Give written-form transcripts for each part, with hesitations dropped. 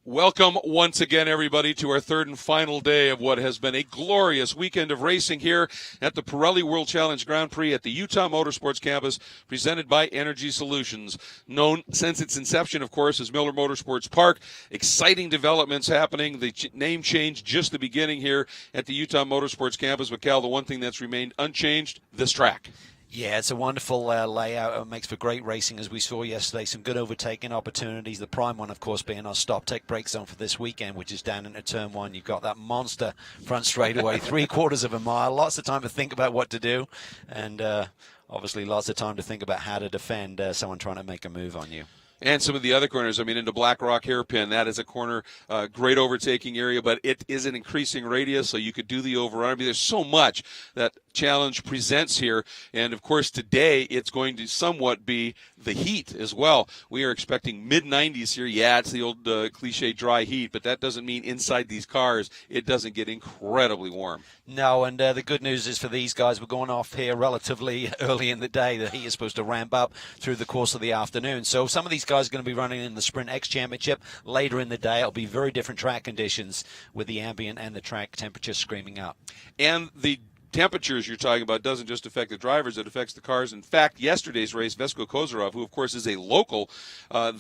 Welcome once again, everybody, to our third and final day of what has been a glorious weekend of racing here at the Pirelli World Challenge Grand Prix at the Utah Motorsports Campus, presented by EnergySolutions. Known since its inception, of course, as Miller Motorsports Park. Exciting developments happening. The name change just the beginning here at the Utah Motorsports Campus. But, Cal, the one thing that's remained unchanged, this track. Yeah, it's a wonderful layout. It makes for great racing, as we saw yesterday. Some good overtaking opportunities. The prime one, of course, being our stop-take-break zone for this weekend, which is down into Turn 1. You've got that monster front straightaway, 3/4 of a mile. Lots of time to think about what to do. And obviously lots of time to think about how to defend someone trying to make a move on you. And some of the other corners, into Black Rock Hairpin, that is a corner, great overtaking area, but it is an increasing radius, so you could do the overrun. There's so much that challenge presents here, and of course today it's going to somewhat be the heat as well. We are expecting mid-90s here. Yeah, it's the old cliche dry heat, but that doesn't mean inside these cars it doesn't get incredibly warm. No, and the good news is for these guys, we're going off here relatively early in the day. The heat is supposed to ramp up through the course of the afternoon. So some of these guys are going to be running in the Sprint X Championship later in the day. It'll be very different track conditions with the ambient and the track temperature screaming up. And the temperatures you're talking about doesn't just affect the drivers, it affects the cars. In fact, yesterday's race, Vesko Kozarov, who of course is a local,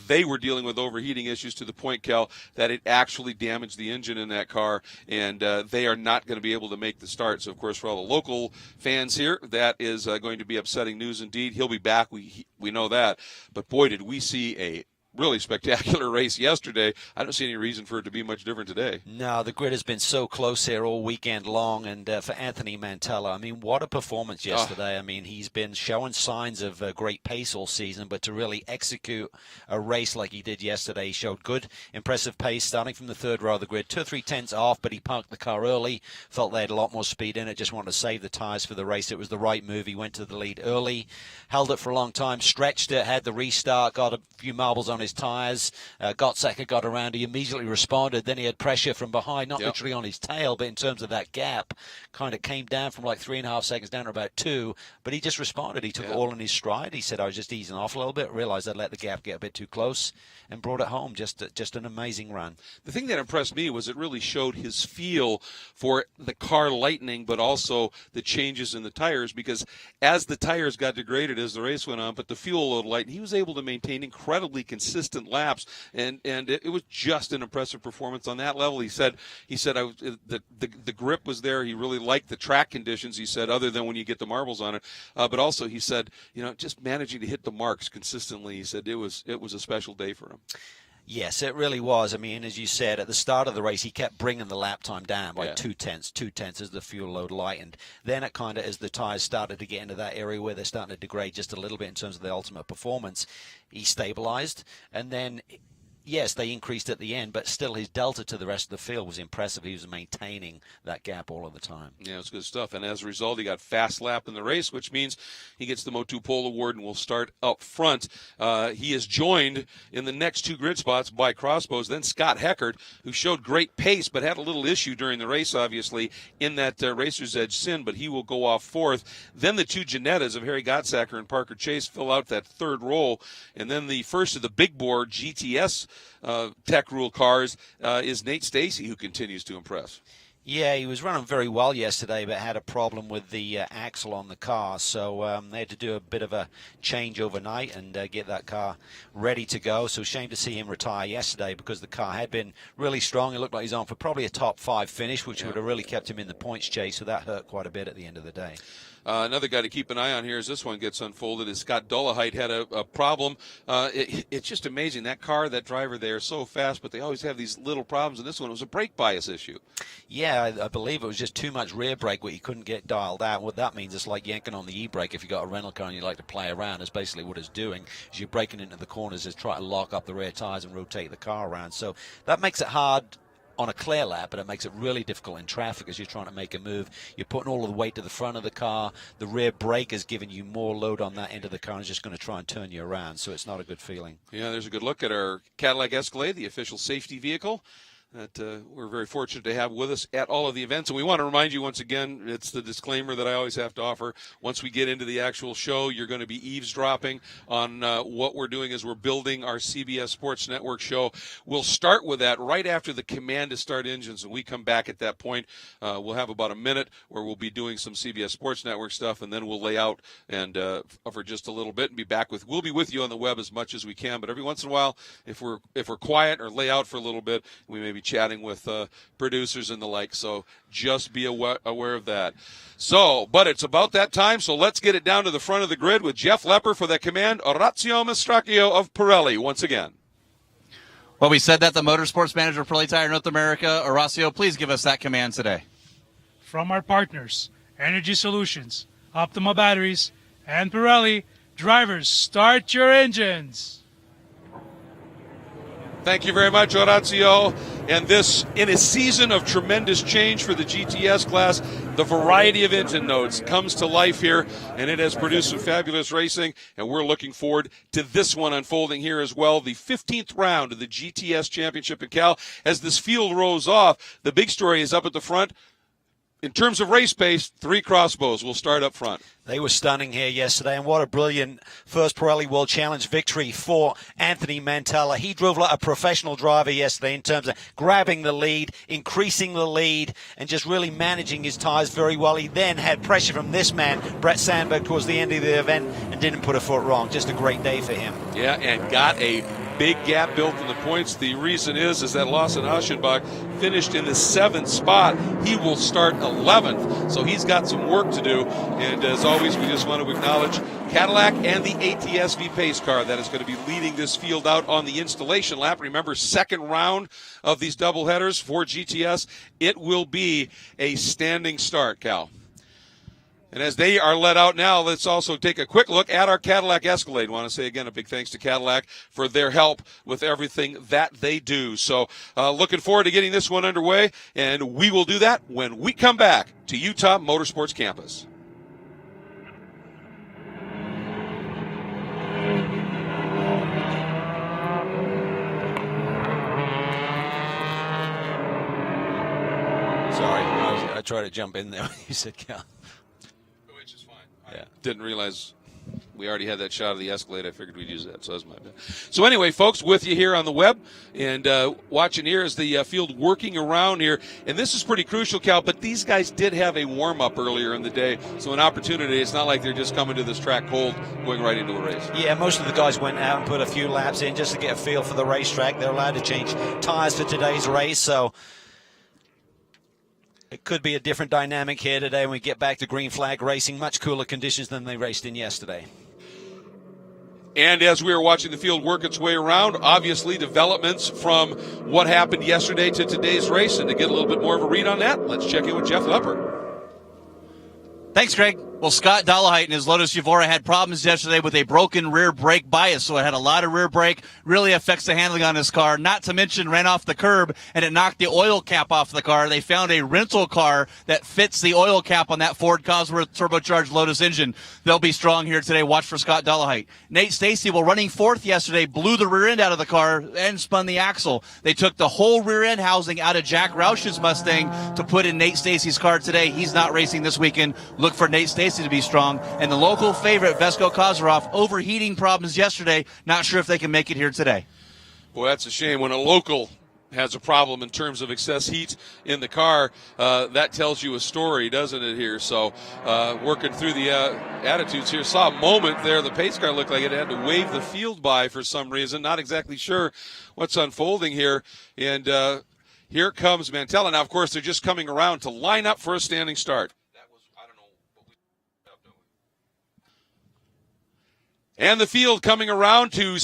they were dealing with overheating issues to the point, Cal, that it actually damaged the engine in that car, and they are not going to be able to make the start. So of course, for all the local fans here, that is going to be upsetting news indeed. He'll be back, we know that, but boy, did we see a really spectacular race yesterday. I don't see any reason for it to be much different today. No, the grid has been so close here all weekend long, and for Anthony Mantella, what a performance yesterday. He's been showing signs of great pace all season, but to really execute a race like he did yesterday, he showed good, impressive pace, starting from the third row of the grid, 2 or 3 tenths off, but he parked the car early, felt they had a lot more speed in it, just wanted to save the tires for the race. It was the right move. He went to the lead early, held it for a long time, stretched it, had the restart, got a few marbles on his tires. Gottsacker got around. He immediately responded. Then he had pressure from behind, not literally on his tail, but in terms of that gap, kind of came down from like 3.5 seconds down to about 2. But he just responded. He took it all in his stride. He said, I was just easing off a little bit, realized I'd let the gap get a bit too close, and brought it home. Just an amazing run. The thing that impressed me was it really showed his feel for the car lightening, but also the changes in the tires, because as the tires got degraded as the race went on, but the fuel load lightened, he was able to maintain incredibly consistent laps, and it was just an impressive performance on that level. He said the grip was there. He really liked the track conditions, he said, other than when you get the marbles on it. But also he said, just managing to hit the marks consistently, he said it was a special day for him. Yes, it really was. As you said, at the start of the race, he kept bringing the lap time down by 2 tenths as the fuel load lightened. Then it kind of, as the tires started to get into that area where they're starting to degrade just a little bit in terms of the ultimate performance, he stabilized. And then, yes, they increased at the end, but still his delta to the rest of the field was impressive. He was maintaining that gap all of the time. Yeah, it's good stuff. And as a result, he got fast lap in the race, which means he gets the Motu Pole Award and will start up front. He is joined in the next 2 grid spots by Crossbows, then Scott Heckert, who showed great pace but had a little issue during the race, obviously, in that Racer's Edge sin, but he will go off 4th. Then the 2 Janettas of Harry Gottsacker and Parker Chase fill out that 3rd role. And then the first of the big bore GTS Tech Rule cars is Nate Stacy, who continues to impress. Yeah, he was running very well yesterday, but had a problem with the axle on the car. So they had to do a bit of a change overnight and get that car ready to go. So shame to see him retire yesterday, because the car had been really strong. It looked like he's on for probably a top 5 finish, which would have really kept him in the points chase. So that hurt quite a bit at the end of the day. Another guy to keep an eye on here as this one gets unfolded is Scott Dolehite. Had a problem. It's just amazing. That car, that driver, they are so fast, but they always have these little problems. And this one was a brake bias issue. Yeah, I believe it was just too much rear brake, what you couldn't get dialed out. What that means is like yanking on the e-brake if you got a rental car and you like to play around. Is basically what it's doing. Is you're braking into the corners, is try to lock up the rear tires and rotate the car around. So that makes it hard on a clear lap, but it makes it really difficult in traffic as you're trying to make a move. You're putting all of the weight to the front of the car. The rear brake is giving you more load on that end of the car and is just going to try and turn you around, so it's not a good feeling. Yeah, there's a good look at our Cadillac Escalade, the official safety vehicle. that we're very fortunate to have with us at all of the events. And we want to remind you once again, it's the disclaimer that I always have to offer. Once we get into the actual show, you're going to be eavesdropping on what we're doing as we're building our CBS Sports Network show. We'll start with that right after the command to start engines, and we come back at that point. We'll have about a minute where we'll be doing some CBS Sports Network stuff, and then we'll lay out and for just a little bit and be back with. We'll be with you on the web as much as we can, but every once in a while, if we're quiet or lay out for a little bit, we may be chatting with producers and the like, so just be aware of that. So, but it's about that time, so let's get it down to the front of the grid with Jeff Lepper for the command, Orazio Mastracchio of Pirelli once again. Well, we said that the Motorsports Manager of Pirelli Tire North America, Orazio, please give us that command today. From our partners, EnergySolutions, Optima Batteries, and Pirelli, drivers, start your engines. Thank you very much, Orazio. And this, in a season of tremendous change for the GTS class, the variety of engine notes comes to life here, and it has produced some fabulous racing, and we're looking forward to this one unfolding here as well. The 15th round of the GTS Championship in Cal. As this field rolls off, the big story is up at the front. In terms of race pace, 3 crossbows will start up front. They were stunning here yesterday, and what a brilliant first Pirelli World Challenge victory for Anthony Mantella. He drove like a professional driver yesterday in terms of grabbing the lead, increasing the lead, and just really managing his tires very well. He then had pressure from this man, Brett Sandberg, towards the end of the event and didn't put a foot wrong. Just a great day for him. Yeah, and got a big gap built in the points. The reason is that Lawson Aschenbach finished in the 7th spot. He will start 11th, so he's got some work to do. And as always, we just want to acknowledge Cadillac and the ATSV pace car that is going to be leading this field out on the installation lap. Remember, second round of these doubleheaders for GTS. It will be a standing start, Cal. And as they are let out now, let's also take a quick look at our Cadillac Escalade. I want to say again a big thanks to Cadillac for their help with everything that they do. So looking forward to getting this one underway, and we will do that when we come back to Utah Motorsports Campus. Sorry, I tried to jump in there when you said Cal. Which is fine. Yeah. I didn't realize we already had that shot of the Escalade. I figured we'd use that, so that's my bad. So anyway, folks, with you here on the web and watching here is the field working around here. And this is pretty crucial, Cal, but these guys did have a warm-up earlier in the day, so an opportunity. It's not like they're just coming to this track cold, going right into a race. Yeah, most of the guys went out and put a few laps in just to get a feel for the racetrack. They're allowed to change tires for today's race, so it could be a different dynamic here today when we get back to green flag racing. Much cooler conditions than they raced in yesterday. And as we are watching the field work its way around, obviously developments from what happened yesterday to today's race. And to get a little bit more of a read on that, let's check in with Jeff Lepper. Thanks, Greg. Well, Scott Dollahite and his Lotus Evora had problems yesterday with a broken rear brake bias, so it had a lot of rear brake, really affects the handling on this car. Not to mention ran off the curb, and it knocked the oil cap off the car. They found a rental car that fits the oil cap on that Ford Cosworth turbocharged Lotus engine. They'll be strong here today. Watch for Scott Dollahite. Nate Stacy, while running fourth yesterday, blew the rear end out of the car and spun the axle. They took the whole rear end housing out of Jack Roush's Mustang to put in Nate Stacy's car today. He's not racing this weekend. Look for Nate Stacy to be strong. And the local favorite, Vesco Kozarov, overheating problems yesterday. Not sure if they can make it here today. Boy, that's a shame when a local has a problem in terms of excess heat in the car. That tells you a story, doesn't it, here? So working through the attitudes here. Saw a moment there. The pace car looked like it had to wave the field by for some reason. Not exactly sure what's unfolding here. And here comes Mantella. Now, of course, they're just coming around to line up for a standing start. And the field coming around to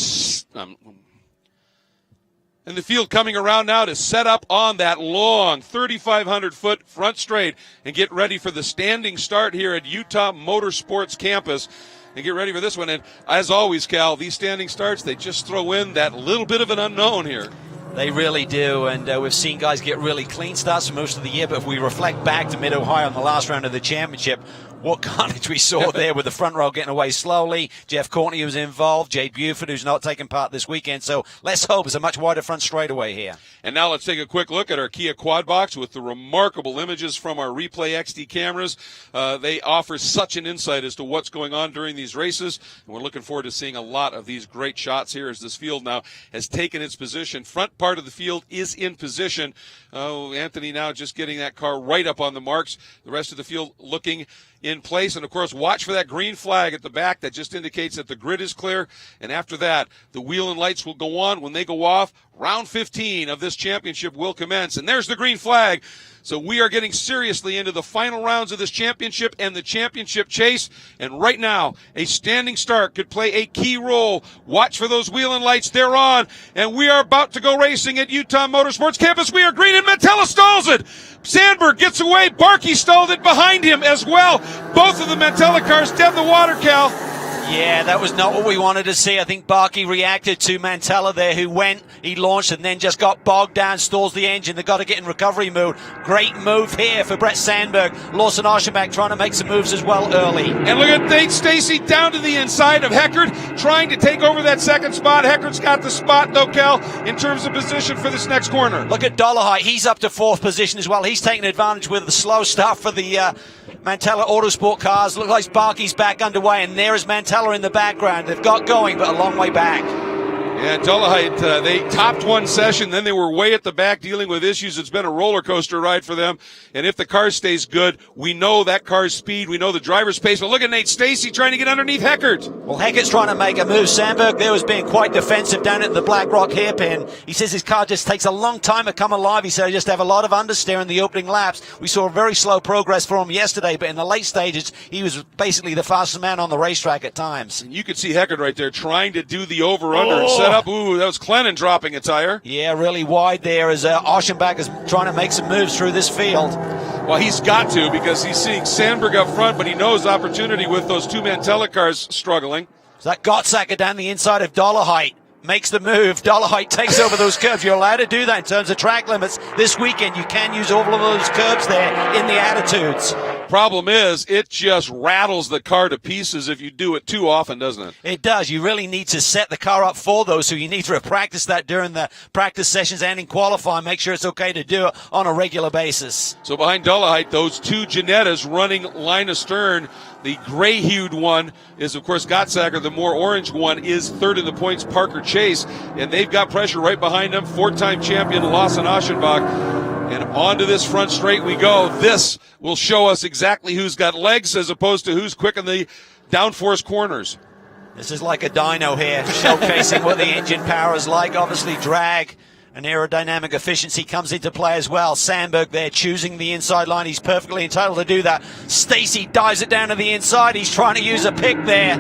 now to set up on that long 3,500-foot front straight and get ready for the standing start here at Utah Motorsports Campus. And get ready for this one. And as always, Cal, these standing starts, they just throw in that little bit of an unknown here. They really do, and we've seen guys get really clean starts for most of the year, but if we reflect back to Mid-Ohio in the last round of the championship, What carnage we saw there with the front row getting away slowly. Jeff Courtney was involved. Jade Buford, who's not taking part this weekend. So let's hope it's a much wider front straightaway here. And now let's take a quick look at our Kia Quad Box with the remarkable images from our Replay XD cameras. They offer such an insight as to what's going on during these races. And we're looking forward to seeing a lot of these great shots here as this field now has taken its position. Front part of the field is in position. Oh, Anthony now just getting that car right up on the marks. The rest of the field looking in place. And, of course, watch for that green flag at the back that just indicates that the grid is clear. And after that, the wheel and lights will go on. When they go off, round 15 of this championship will commence. And there's the green flag. So we are getting seriously into the final rounds of this championship and the championship chase. And right now, a standing start could play a key role. Watch for those wheel and lights. They're on. And we are about to go racing at Utah Motorsports Campus. We are green, and Mantella stalls it. Sandberg gets away. Barkey stalled it behind him as well. Both of the Mantella cars dead in the water, Cal. Yeah, that was not what we wanted to see. I think Barkey reacted to Mantella there, who went, he launched, and then just got bogged down, stalls the engine. They've got to get in recovery mode. Great move here for Brett Sandberg. Lawson Aschenbach trying to make some moves as well early. And look at Nate Stacy down to the inside of Heckert, trying to take over that second spot. Heckert's got the spot, though, Cal, in terms of position for this next corner. Look at Dollarhide. He's up to fourth position as well. He's taking advantage with the slow start for the Mantella Autosport cars. Looks like Barkey's back underway, and there is Mantella in the background. They've got going, but a long way back. Yeah, Dollarhide, they topped one session, then they were way at the back dealing with issues. It's been a roller coaster ride for them. And if the car stays good, we know that car's speed, we know the driver's pace. But look at Nate Stacy trying to get underneath Heckert. Well, Heckert's trying to make a move. Sandberg there was being quite defensive down at the Black Rock hairpin. He says his car just takes a long time to come alive. He said I just have a lot of understeer in the opening laps. We saw a very slow progress for him yesterday, but in the late stages, he was basically the fastest man on the racetrack at times. And you could see Heckert right there trying to do the over-under and set up. Ooh, that was Clennon dropping a tire. Yeah, really wide there as Aschenbach is trying to make some moves through this field. Well, he's got to, because he's seeing Sandberg up front, but he knows opportunity with those two Mantella cars struggling. So that Gottsacker down the inside of Dollarhide makes the move. Dollarhide takes over those curbs. You're allowed to do that in terms of track limits. This weekend, you can use all of those curbs there in the attitudes. Problem is, it just rattles the car to pieces if you do it too often, doesn't it? It does. You really need to set the car up for those, so you need to practice that during the practice sessions and in qualifying. Make sure it's okay to do it on a regular basis. So behind Dollarhide, those two Ginettas running line astern. The gray-hued one is, of course, Gottsacker. The more orange one is third in the points, Parker Chase. And they've got pressure right behind them. Four-time champion Lawson Aschenbach. And onto this front straight we go. This will show us exactly who's got legs as opposed to who's quick in the downforce corners. This is like a dyno here, showcasing what the engine power is like. Obviously, drag and aerodynamic efficiency comes into play as well. Sandberg there choosing the inside line. He's perfectly entitled to do that. Stacy dives it down to the inside. He's trying to use a pick there.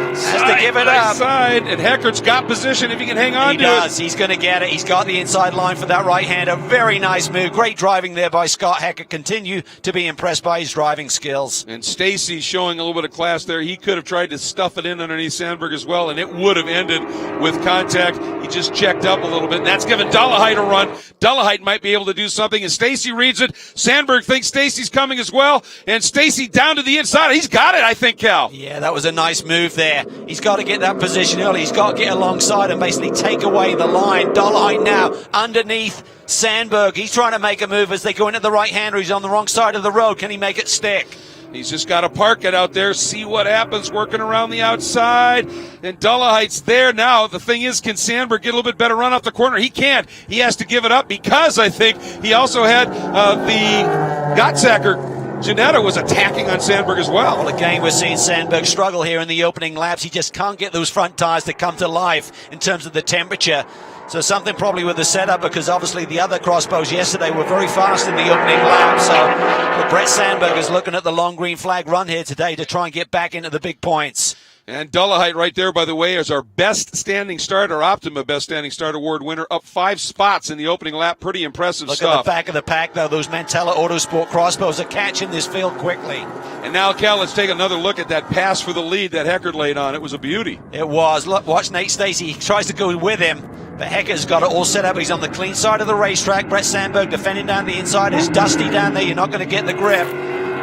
Has to give it up. Side, and Heckert's got position if he can hang on to it. He does. He's going to get it. He's got the inside line for that right hand. A very nice move. Great driving there by Scott Hecker. Continue to be impressed by his driving skills. And Stacy showing a little bit of class there. He could have tried to stuff it in underneath Sandberg as well, and it would have ended with contact. He just checked up a little bit, and that's given Dollarhide a run. Dollarhide might be able to do something, and Stacy reads it. Sandberg thinks Stacy's coming as well, and Stacy down to the inside. He's got it, I think, Cal. Yeah, that was a nice move there. He's got to get that position early. He's got to get alongside and basically take away the line. Dollarhide now underneath Sandberg. He's trying to make a move as they go into the right-hander. He's on the wrong side of the road. Can he make it stick? He's just got to park it out there, see what happens, working around the outside. And Dollarhide's there now. The thing is, can Sandberg get a little bit better run off the corner? He can't. He has to give it up because I think he also had the Gottsacker. Ginetta was attacking on Sandberg as well. Well, again, we're seeing Sandberg struggle here in the opening laps. He just can't get those front tires to come to life in terms of the temperature. So something probably with the setup, because obviously the other crossbows yesterday were very fast in the opening lap. So but Brett Sandberg is looking at the long green flag run here today to try and get back into the big points. And Dollarhide right there, by the way, is our best standing start, our Optima Best Standing Start Award winner, up 5 spots in the opening lap. Pretty impressive stuff. Look at the back of the pack, though. Those Mantella Autosport crossbows are catching this field quickly. And now, Cal, let's take another look at that pass for the lead that Heckert laid on. It was a beauty. It was. Look, watch Nate Stacy. He tries to go with him, but Hecker's got it all set up. He's on the clean side of the racetrack. Brett Sandberg defending down the inside. It's dusty down there. You're not going to get the grip.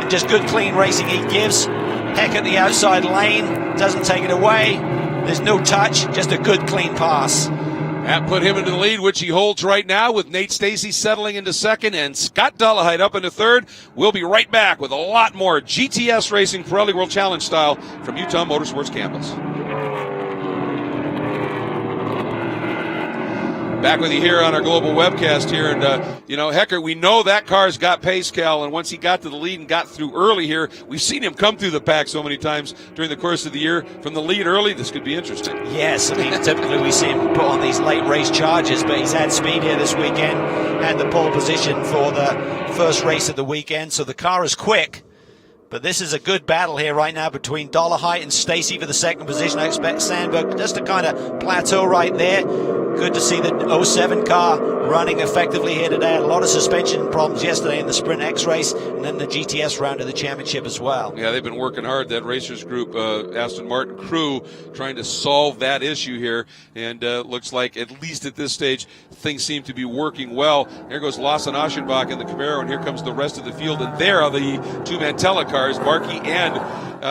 just good clean racing he gives. Heck at the outside lane, doesn't take it away. There's no touch, just a good clean pass. That put him into the lead, which he holds right now, with Nate Stacey settling into second and Scott Dollahide up into third. We'll be right back with a lot more GTS Racing Pirelli World Challenge style from Utah Motorsports Campus. Back with you here on our global webcast here, and Heckert, we know that car's got pace, Cal, and once he got to the lead and got through early here, we've seen him come through the pack so many times during the course of the year. From the lead early, this could be interesting. Yes, I mean, typically we see him put on these late race charges, but he's had speed here this weekend, had the pole position for the first race of the weekend, so the car is quick. But this is a good battle here right now between Dollahide and Stacey for the second position. I expect Sandberg just to kind of plateau right there. Good to see the 07 car running effectively here today. Had a lot of suspension problems yesterday in the Sprint X race and then the GTS round of the championship as well. Yeah, they've been working hard, that racers group, Aston Martin crew, trying to solve that issue here. And looks like, at least at this stage, things seem to be working well. There goes Lawson Aschenbach in the Camaro, and here comes the rest of the field. And there are the two Mantella cars, Barkey and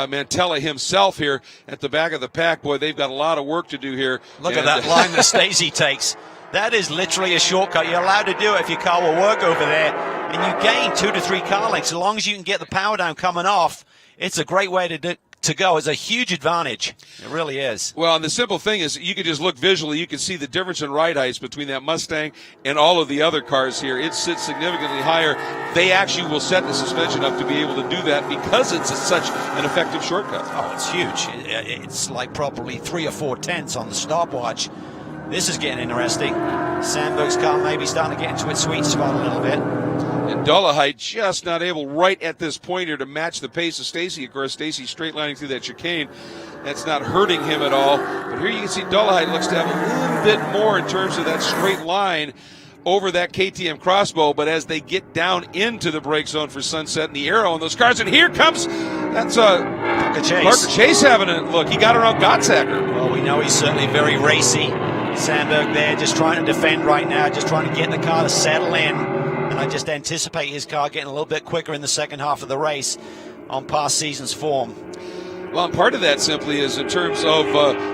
Mantella himself here at the back of the pack. Boy, they've got a lot of work to do here. Look at that line that Stacey takes. That is literally a shortcut. You're allowed to do it if your car will work over there. And you gain 2 to 3 car lengths. As long as you can get the power down coming off, it's a great way to go. It's a huge advantage. It really is. Well, and the simple thing is, you can just look visually. You can see the difference in ride heights between that Mustang and all of the other cars here. It sits significantly higher. They actually will set the suspension up to be able to do that because it's such an effective shortcut. Oh, it's huge. It's like probably 3 or 4 tenths on the stopwatch. This is getting interesting. Sandberg's car maybe starting to get into its sweet spot a little bit. And Dollahide just not able right at this point here to match the pace of Stacey. Of course, Stacey straight lining through that chicane. That's not hurting him at all. But here you can see Dollahide looks to have a little bit more in terms of that straight line over that KTM crossbow. But as they get down into the brake zone for Sunset and the Aero on those cars, and here comes, that's Parker Chase having a look. He got around Gottsacker. Well, we know he's certainly very racy. Sandberg there just trying to defend right now, just trying to get the car to settle in. And I just anticipate his car getting a little bit quicker in the second half of the race on past season's form. Well, part of that simply is in terms of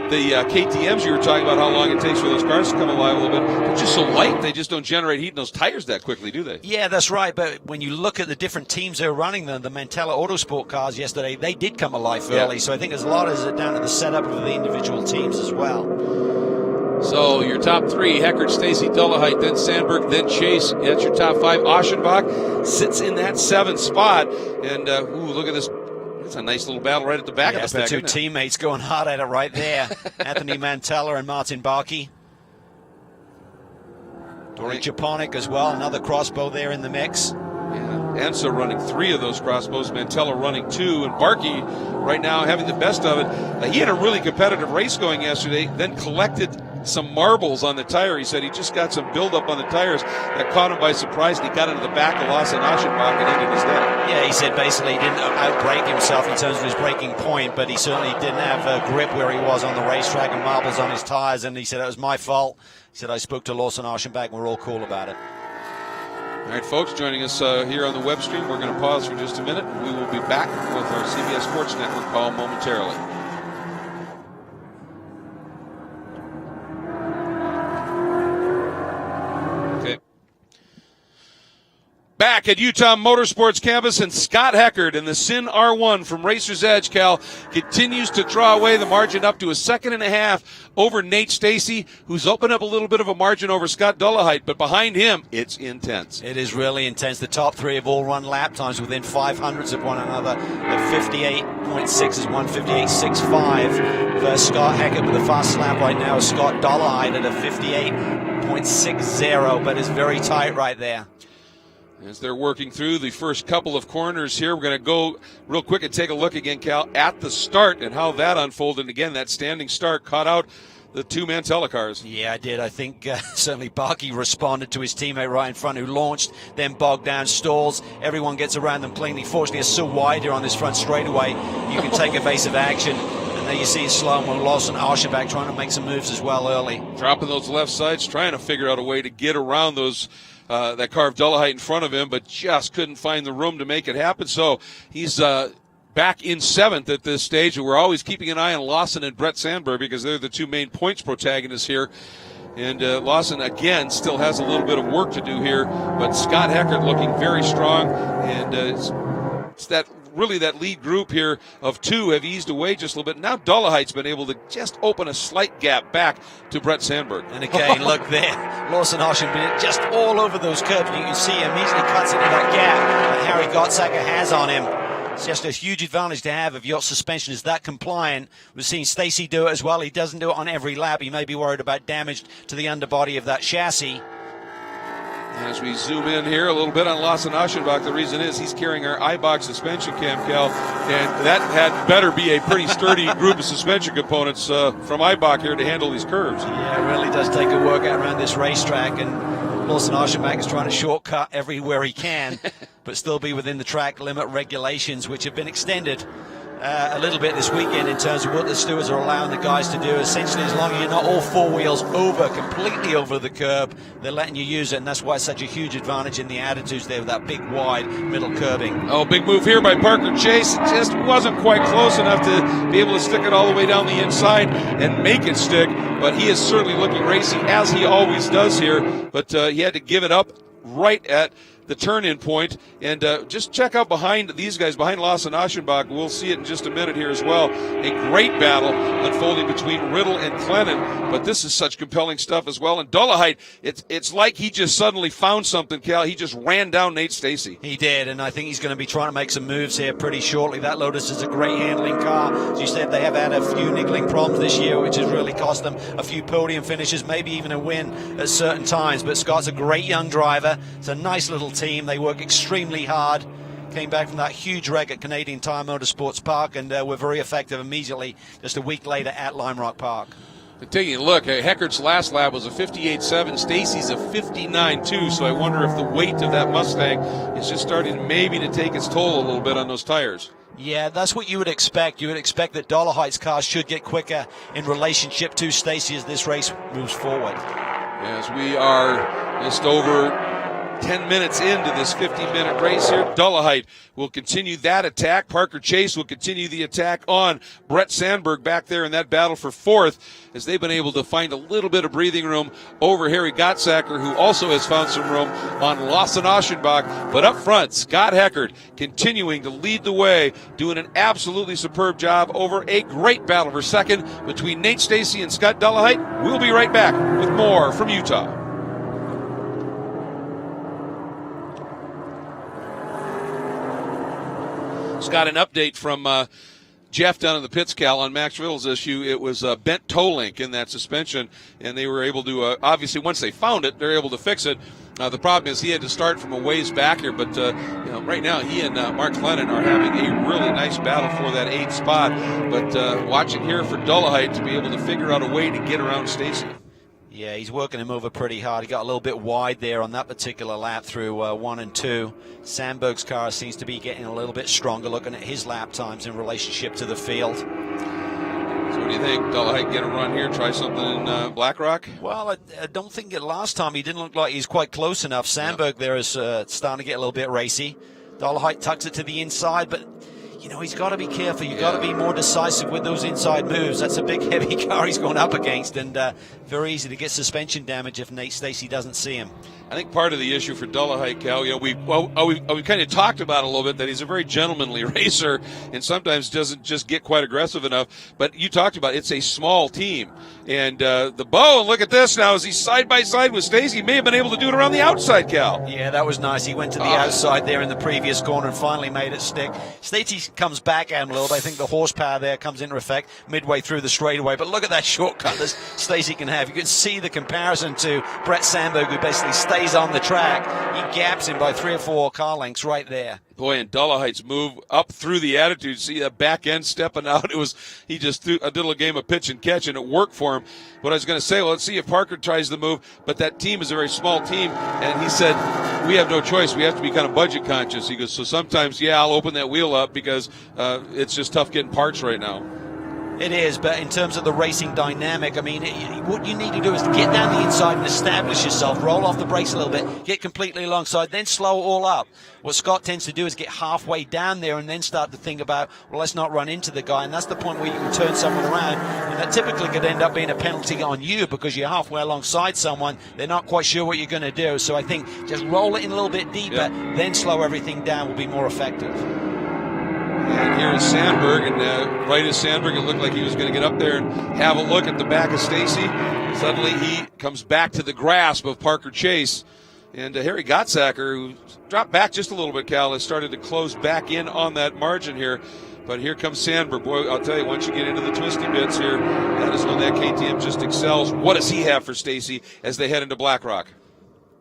the KTMs you were talking about, how long it takes for those cars to come alive a little bit. They're just so light, they just don't generate heat in those tires that quickly, do they? Yeah, that's right. But when you look at the different teams that are running the Mantella Autosport cars yesterday, they did come alive early. So I think there's a lot of it down to the setup of the individual teams as well. So your top 3, Heckert, Stacey, Dollahide, then Sandberg, then Chase. That's your top 5. Aschenbach sits in that 7th spot. And, look at this. It's a nice little battle right at the back of the pack. The two teammates going hard at it right there. Anthony Mantella and Martin Barkey. Dori Japonik as well, another crossbow there in the mix. Yeah, Enzo running 3 of those crossbows, Mantella running 2, and Barkey right now having the best of it. He had a really competitive race going yesterday, then collected some marbles on the tire. He said he just got some buildup on the tires that caught him by surprise, and he got into the back of Lawson Aschenbach and ended his day. Yeah, he said basically he didn't outbrake himself in terms of his braking point, but he certainly didn't have a grip where he was on the racetrack and marbles on his tires, and he said it was my fault. He said I spoke to Lawson Aschenbach and we're all cool about it. All right, folks, joining us here on the web stream. We're going to pause for just a minute. We will be back with our CBS Sports Network call momentarily. Back at Utah Motorsports Campus, and Scott Heckert in the Sin R1 from Racer's Edge, Cal, continues to draw away the margin up to a 2.5 seconds over Nate Stacey, who's opened up a little bit of a margin over Scott Dollahide, but behind him, it's intense. It is really intense. The top 3 have all run lap times within 500ths of one another. The 58.6 is 158.65 for Scott Heckert, but the fastest lap right now is Scott Dollahide at a 58.60, but it's very tight right there. As they're working through the first couple of corners here, we're going to go real quick and take a look again, Cal, at the start and how that unfolded. And again, that standing start caught out the 2 Mantella cars. Yeah, I did. I think certainly Barkey responded to his teammate right in front who launched, then bogged down, stalls. Everyone gets around them cleanly. Fortunately, it's so wide here on this front straightaway, you can take evasive action. And there you see slow-mo Lawson Aschenbach trying to make some moves as well early. Dropping those left sides, trying to figure out a way to get around those that car of Dullahite in front of him, but just couldn't find the room to make it happen. So he's back in 7th at this stage, and we're always keeping an eye on Lawson and Brett Sandberg because they're the two main points protagonists here. And Lawson, again, still has a little bit of work to do here, but Scott Heckert looking very strong, and it's that really that lead group here of 2 have eased away just a little bit. Now Dullahite's been able to just open a slight gap back to Brett Sandberg. And again, look there, Lawson Osham just all over those curbs. You can see him easily cuts into that gap that Harry Gottsacker has on him. It's just a huge advantage to have if your suspension is that compliant. We've seen Stacey do it as well. He doesn't do it on every lap. He may be worried about damage to the underbody of that chassis. As we zoom in here a little bit on Lawson Aschenbach, the reason is he's carrying our iBox suspension cam, Cal, and that had better be a pretty sturdy group of suspension components from iBox here to handle these curves. Yeah, it really does take a workout around this racetrack, and Lawson Aschenbach is trying to shortcut everywhere he can, but still be within the track limit regulations, which have been extended a little bit this weekend in terms of what the stewards are allowing the guys to do. Essentially, as long as you're not all 4 wheels completely over the curb, they're letting you use it, and that's why it's such a huge advantage in the attitudes there with that big, wide middle curbing. Oh, big move here by Parker Chase. Just wasn't quite close enough to be able to stick it all the way down the inside and make it stick, but he is certainly looking racy, as he always does here, but he had to give it up right at the turn-in point, and just check out behind these guys, behind Lawson Aschenbach. We'll see it in just a minute here as well. A great battle unfolding between Riddle and Clennon, but this is such compelling stuff as well. And Dullahite, it's like he just suddenly found something, Cal. He just ran down Nate Stacey. He did, and I think he's going to be trying to make some moves here pretty shortly. That Lotus is a great handling car. As you said, they have had a few niggling problems this year, which has really cost them a few podium finishes, maybe even a win at certain times. But Scott's a great young driver. It's a nice little team. They work extremely hard. Came back from that huge wreck at Canadian Tire Motorsports Park, and were very effective immediately just a week later at Lime Rock Park. Taking a look, Heckert's last lap was a 58.7. Stacy's a 59.2, so I wonder if the weight of that Mustang is just starting maybe to take its toll a little bit on those tires. Yeah, that's what you would expect. You would expect that Dullahite's car should get quicker in relationship to Stacey as this race moves forward. As we are just over 10 minutes into this 50-minute race here, Dullahite will continue that attack. Parker Chase will continue the attack on Brett Sandberg back there in that battle for 4th, as they've been able to find a little bit of breathing room over Harry Gottsacker, who also has found some room on Lawson Aschenbach. But up front, Scott Heckert continuing to lead the way, doing an absolutely superb job over a great battle for 2nd between Nate Stacey and Scott Dullahite. We'll be right back with more from Utah. Got an update from Jeff down in the pits, Cal, on Max Riddle's issue. It was a bent toe link in that suspension, and they were able to, obviously, once they found it, they're able to fix it. The problem is he had to start from a ways back here, but right now he and Mark Clennon are having a really nice battle for that 8th spot. But watching here for Dullahite to be able to figure out a way to get around Stacey. Yeah, he's working him over pretty hard. He got a little bit wide there on that particular lap through 1 and 2. Sandberg's car seems to be getting a little bit stronger, looking at his lap times in relationship to the field. So what do you think? Dullahite get a run here, try something in Black Rock? Well, I don't think last time he didn't look like he's quite close enough. Sandberg there is starting to get a little bit racy. Dullahite tucks it to the inside, but he's got to be careful. You've got to be more decisive with those inside moves. That's a big, heavy car he's going up against, and very easy to get suspension damage if Nate Stacey doesn't see him. I think part of the issue for Dullahite, Cal, we kind of talked about a little bit that he's a very gentlemanly racer and sometimes doesn't just get quite aggressive enough. But you talked about it's a small team. And the Bow, look at this now, as he's side by side with Stacey. He may have been able to do it around the outside, Cal. Yeah, that was nice. He went to the outside there in the previous corner and finally made it stick. Stacey comes back at him a little bit. I think the horsepower there comes into effect midway through the straightaway. But look at that shortcut that Stacey can have. You can see the comparison to Brett Sandberg, who basically stays on the track. He gaps him by 3 or 4 car lengths right there. Boy, and Dullahite's move up through the attitude, see that back end stepping out. He just threw a little game of pitch and catch, and it worked for him. But I was going to say, well, let's see if Parker tries the move. But that team is a very small team, and he said, we have no choice. We have to be kind of budget conscious. He goes, so sometimes, I'll open that wheel up because it's just tough getting parts right now. It is, but in terms of the racing dynamic, I mean, what you need to do is get down the inside and establish yourself, roll off the brakes a little bit, get completely alongside, then slow it all up. What Scott tends to do is get halfway down there and then start to think about, well, let's not run into the guy, and that's the point where you can turn someone around, and that typically could end up being a penalty on you because you're halfway alongside someone, they're not quite sure what you're going to do. So I think just roll it in a little bit deeper, then slow everything down will be more effective. And here is Sandberg, and right as Sandberg, it looked like he was going to get up there and have a look at the back of Stacy. Suddenly he comes back to the grasp of Parker Chase. And Harry Gottsacker, who dropped back just a little bit, Cal, has started to close back in on that margin here. But here comes Sandberg. Boy, I'll tell you, once you get into the twisty bits here, that is when that KTM just excels. What does he have for Stacy as they head into Black Rock?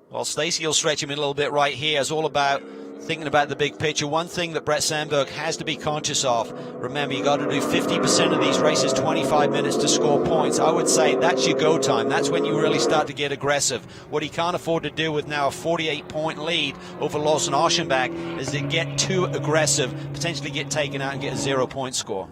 Well, Stacy will stretch him in a little bit right here. It's all about thinking about the big picture. One thing that Brett Sandberg has to be conscious of, remember, you got to do 50% of these races, 25 minutes to score points. I would say that's your go time. That's when you really start to get aggressive. What he can't afford to do with now a 48-point lead over Lawson Aschenbach is to get too aggressive, potentially get taken out and get a 0-point score.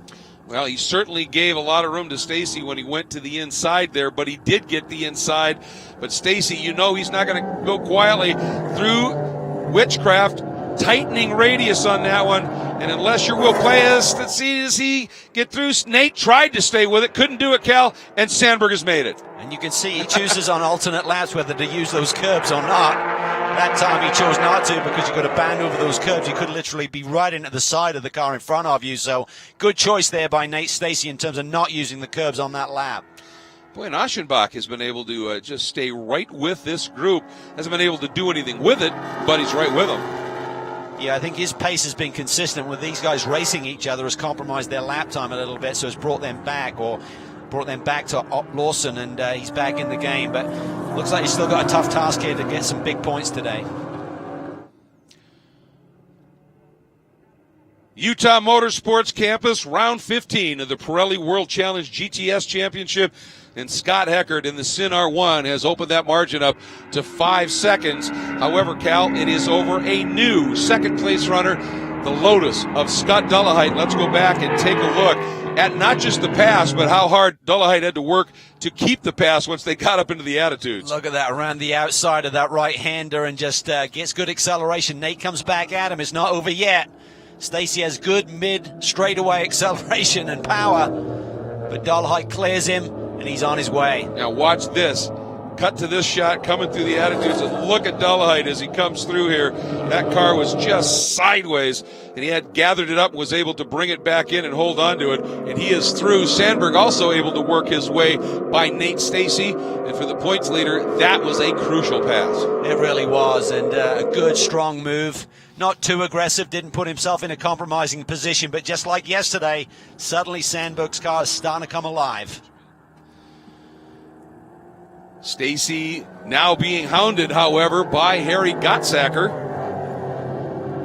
Well, he certainly gave a lot of room to Stacy when he went to the inside there, but he did get the inside. But Stacy, you know he's not going to go quietly through witchcraft, tightening radius on that one. And unless your will play us, let's see, does he get through? Nate tried to stay with it, couldn't do it, Cal, and Sandberg has made it. And you can see he chooses on alternate laps whether to use those curbs or not. That time he chose not to because you've got to band over those curbs. You could literally be right into the side of the car in front of you. So good choice there by Nate Stacy in terms of not using the curbs on that lap. Boy, and Aschenbach has been able to just stay right with this group. Hasn't been able to do anything with it, but he's right with them. Yeah, I think his pace has been consistent with these guys racing each other, has compromised their lap time a little bit, so it's brought them back to Lawson, and he's back in the game. But looks like he's still got a tough task here to get some big points today. Utah Motorsports Campus, round 15 of the Pirelli World Challenge GTS Championship. And Scott Heckert in the Sin R1 has opened that margin up to 5 seconds. However, Cal, it is over a new second-place runner, the Lotus of Scott Dullahite. Let's go back and take a look at not just the pass, but how hard Dullahite had to work to keep the pass once they got up into the attitudes. Look at that, around the outside of that right-hander and just gets good acceleration. Nate comes back at him. It's not over yet. Stacy has good mid-straightaway acceleration and power, but Dullahite clears him, and he's on his way. Now watch this. Cut to this shot coming through the attitudes, and look at Dullahite as he comes through here. That car was just sideways, and he had gathered it up, was able to bring it back in and hold on to it, and he is through. Sandberg also able to work his way by Nate Stacy, and for the points leader, that was a crucial pass. It really was, and a good, strong move. Not too aggressive, didn't put himself in a compromising position, but just like yesterday, suddenly Sandberg's car is starting to come alive. Stacy now being hounded, however, by Harry Gottsacker,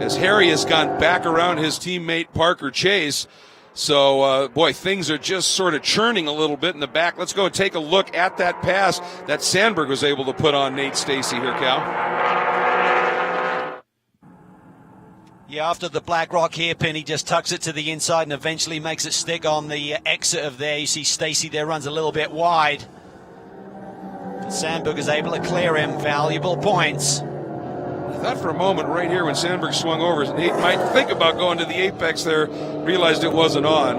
as Harry has gone back around his teammate Parker Chase. So, boy, things are just sort of churning a little bit in the back. Let's go and take a look at that pass that Sandberg was able to put on Nate Stacy here, Cal. Yeah, after the Black Rock hairpin, he just tucks it to the inside and eventually makes it stick on the exit of there. You see Stacy there runs a little bit wide. Sandberg is able to clear him. Valuable points. I thought for a moment right here when Sandberg swung over, he might think about going to the apex there, realized it wasn't on.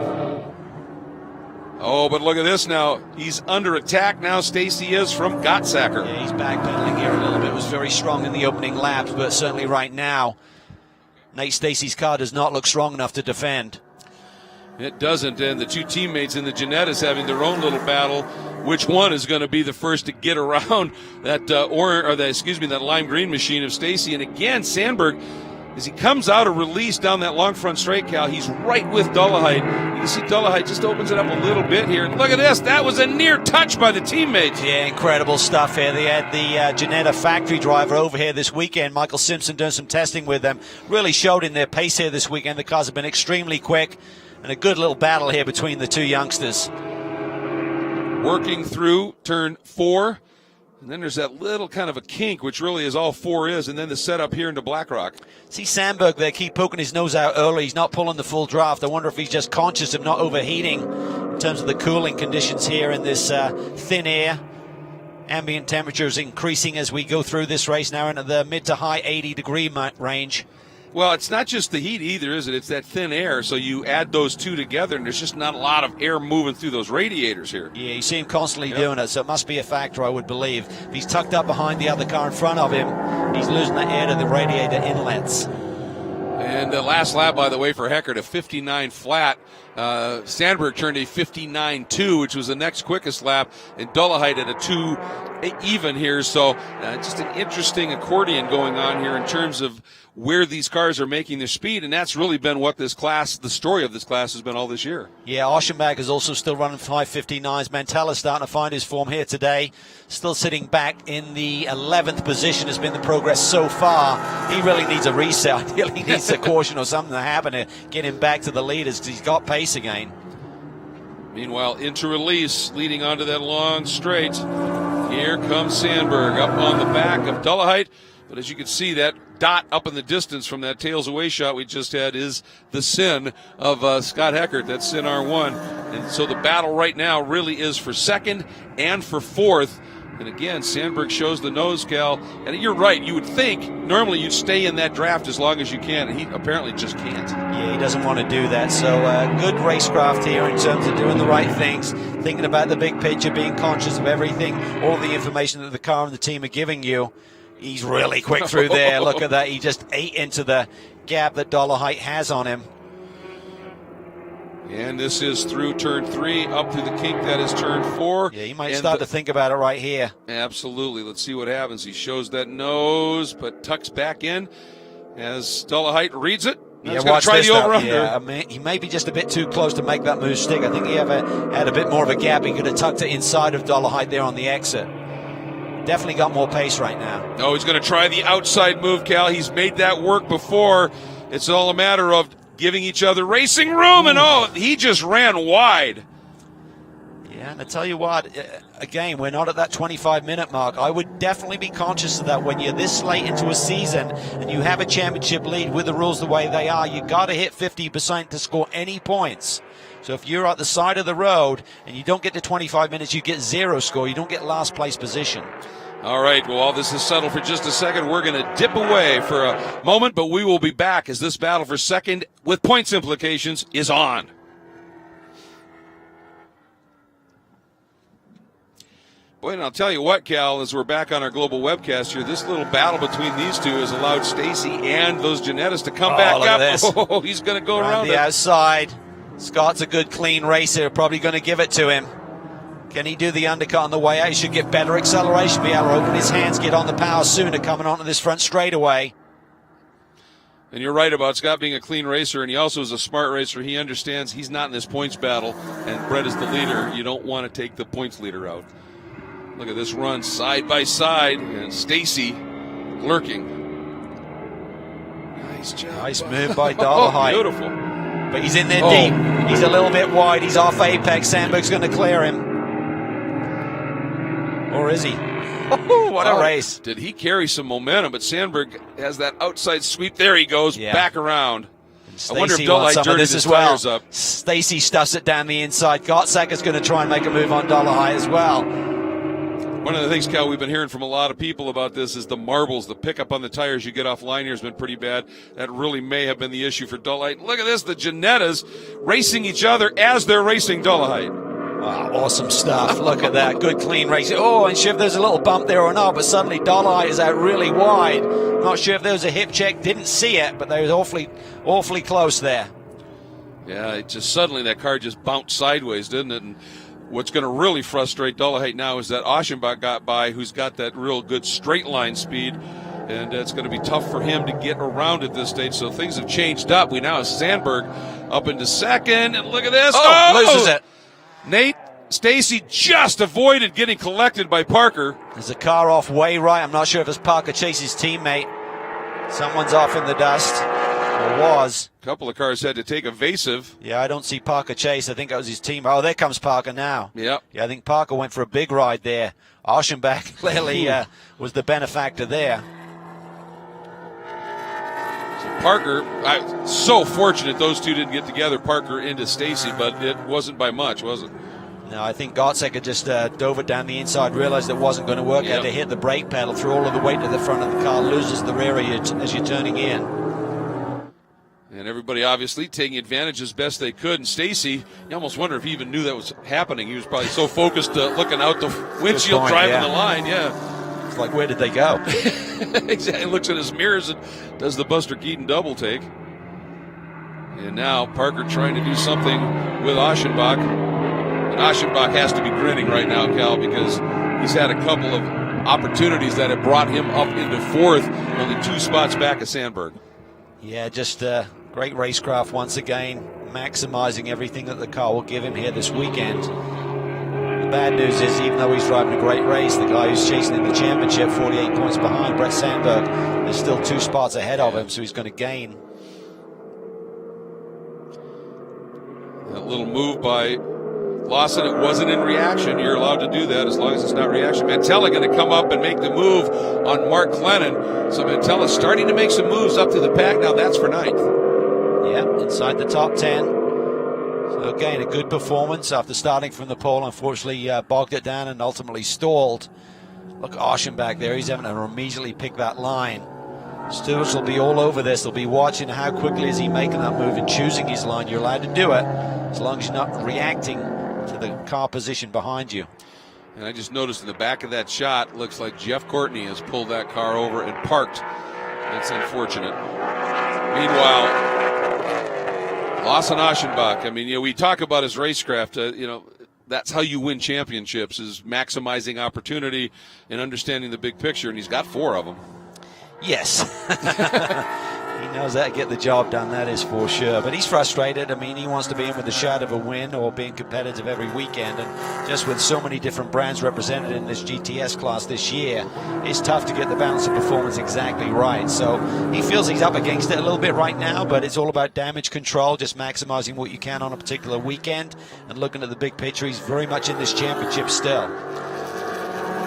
Oh, but look at this now. He's under attack now, Stacy is, from Gottsacker. Yeah, he's backpedaling here a little bit. Was very strong in the opening laps, but certainly right now, Nate Stacy's car does not look strong enough to defend. It doesn't, and the two teammates in the Ginettas having their own little battle. Which one is going to be the first to get around that that lime green machine of Stacy? And again, Sandberg, as he comes out of release down that long front straight, Cal, he's right with Dullahite. You can see Dullahite just opens it up a little bit here. And look at this. That was a near touch by the teammates. Yeah, incredible stuff here. They had the Ginetta factory driver over here this weekend, Michael Simpson, doing some testing with them. Really showed in their pace here this weekend. The cars have been extremely quick, and a good little battle here between the two youngsters. Working through turn 4, and then there's that little kind of a kink, which really is all 4 is, and then the setup here into Black Rock. See Sandberg there keep poking his nose out early. He's not pulling the full draft. I wonder if he's just conscious of not overheating in terms of the cooling conditions here in this thin air. Ambient temperatures increasing as we go through this race now into the mid to high 80-degree range. Well, it's not just the heat either, is it? It's that thin air. So you add those two together, and there's just not a lot of air moving through those radiators here. Yeah, you see him constantly doing it, so it must be a factor, I would believe. If he's tucked up behind the other car in front of him, he's losing the air to the radiator inlets. And the last lap, by the way, for Heckert, a 59 flat. Sandberg turned a 59.2, which was the next quickest lap, and Dullahite at a 2 even here. So just an interesting accordion going on here in terms of where these cars are making their speed, and that's really been what this class, the story of this class, has been all this year. Yeah, Oschenbach is also still running 5:59s. Mantella's starting to find his form here today. Still sitting back in the 11th position has been the progress so far. He really needs a reset. Ideally, he needs a caution or something to happen to get him back to the leaders because he's got pace again. Meanwhile, into release, leading onto that long straight. Here comes Sandberg up on the back of Dullahite. But as you can see, that dot up in the distance from that tails away shot we just had is the sin of Scott Heckert. That's sin R1. And so the battle right now really is for second and for fourth. And again, Sandberg shows the nose, Cal. And you're right. You would think normally you'd stay in that draft as long as you can. And he apparently just can't. Yeah, he doesn't want to do that. So good racecraft here in terms of doing the right things, thinking about the big picture, being conscious of everything, all the information that the car and the team are giving you. He's really quick through there. Look at that. He just ate into the gap that Dullahite has on him. And this is through turn 3, up through the kink that is turn 4. Yeah, he might start to think about it right here. Absolutely. Let's see what happens. He shows that nose, but tucks back in as Dullahite reads it. Yeah, he's going to try the over-under. Yeah, he may be just a bit too close to make that move stick. I think he had a bit more of a gap. He could have tucked it inside of Dullahite there on the exit. Definitely got more pace right now. Oh, he's going to try the outside move, Cal. He's made that work before. It's all a matter of giving each other racing room, and he just ran wide. Yeah, and I tell you what, again, we're not at that 25-minute mark. I would definitely be conscious of that when you're this late into a season and you have a championship lead with the rules the way they are. You got to hit 50% to score any points. So if you're at the side of the road and you don't get to 25 minutes, you get 0 score. You don't get last place position. All right, well, all this is settled for just a second. We're going to dip away for a moment, but we will be back as this battle for second with points implications is on. Boy, and I'll tell you what, Cal, as we're back on our global webcast here, this little battle between these two has allowed Stacy and those Janettas to come back look up. At this. Oh, he's going to go around the outside. Scott's a good, clean racer. Probably going to give it to him. Can he do the undercut on the way out? He should get better acceleration, be able to open his hands, get on the power sooner coming onto this front straightaway. And you're right about Scott being a clean racer, and he also is a smart racer. He understands he's not in this points battle, and Brett is the leader. You don't want to take the points leader out. Look at this run side by side, and Stacy lurking. Nice job. Nice move by Dullahite. Beautiful. But he's in there deep. He's a little bit wide. He's off apex. Sandberg's going to clear him. Or is he? Oh, what a race. Did he carry some momentum? But Sandberg has that outside sweep. There he goes, back around. I wonder if Dullahite dirtied his tires up. Stacy stuffs it down the inside. Gottsacker's going to try and make a move on Dullahite as well. One of the things, Cal, we've been hearing from a lot of people about this is the marbles, the pickup on the tires you get off line here has been pretty bad. That really may have been the issue for Dullahite. Look at this, the Janettas racing each other as they're racing Dullahite. Wow, awesome stuff. Look at that. Good, clean racing. Oh, and sure if there's a little bump there or not, but suddenly Dullahite is out really wide. Not sure if there was a hip check. Didn't see it, but they was awfully close there. Yeah, it just suddenly that car just bounced sideways, didn't it? And what's going to really frustrate Dullahite now is that Oschenbach got by, who's got that real good straight line speed. And it's going to be tough for him to get around at this stage. So things have changed up. We now have Sandberg up into second. And look at this. Loses it. Nate Stacy just avoided getting collected by Parker. There's a car off way right. I'm not sure if it's Parker Chase's teammate. Someone's off in the dust. Or was. A couple of cars had to take evasive. Yeah, I don't see Parker Chase. I think that was his team. Oh, there comes Parker now. Yep. Yeah, I think Parker went for a big ride there. Oschenbach clearly was the benefactor there. Parker, so fortunate those two didn't get together, Parker into Stacy, but it wasn't by much, was it? No, I think Gotzecker just dove it down the inside, realized it wasn't going to work, had to hit the brake pedal, threw all of the weight to the front of the car, loses the rear as you're turning in. And everybody obviously taking advantage as best they could. And Stacy, you almost wonder if he even knew that was happening. He was probably so focused looking out the windshield, driving the line. Yeah. It's like, where did they go? Exactly. Looks in his mirrors and does the Buster Keaton double take. And now Parker trying to do something with Aschenbach. And Aschenbach has to be grinning right now, Cal, because he's had a couple of opportunities that have brought him up into fourth, only 2 spots back of Sandberg. Yeah, just great racecraft once again, maximizing everything that the car will give him here this weekend. The bad news is, even though he's driving a great race, the guy who's chasing in the championship, 48 points behind, Brett Sandberg, is still 2 spots ahead of him, so he's going to gain. That little move by Lawson, it wasn't in reaction. You're allowed to do that as long as it's not reaction. Mantella going to come up and make the move on Mark Glennon. So Mantella starting to make some moves up to the pack. Now that's for 9th. Yeah, inside the top 10. So again, a good performance after starting from the pole. Unfortunately, bogged it down and ultimately stalled. Look at Aschenbach there. He's having to immediately pick that line. Stewards will be all over this. They'll be watching how quickly is he making that move and choosing his line. You're allowed to do it as long as you're not reacting to the car position behind you. And I just noticed in the back of that shot, looks like Jeff Courtney has pulled that car over and parked. That's unfortunate. Meanwhile, Lawson Aschenbach, I mean, we talk about his racecraft, that's how you win championships, is maximizing opportunity and understanding the big picture, and he's got 4 of them. Yes. He knows how to get the job done, that is for sure. But he's frustrated. I mean, he wants to be in with the shout of a win or being competitive every weekend. And just with so many different brands represented in this GTS class this year, it's tough to get the balance of performance exactly right. So he feels he's up against it a little bit right now, but it's all about damage control, just maximizing what you can on a particular weekend and looking at the big picture. He's very much in this championship still.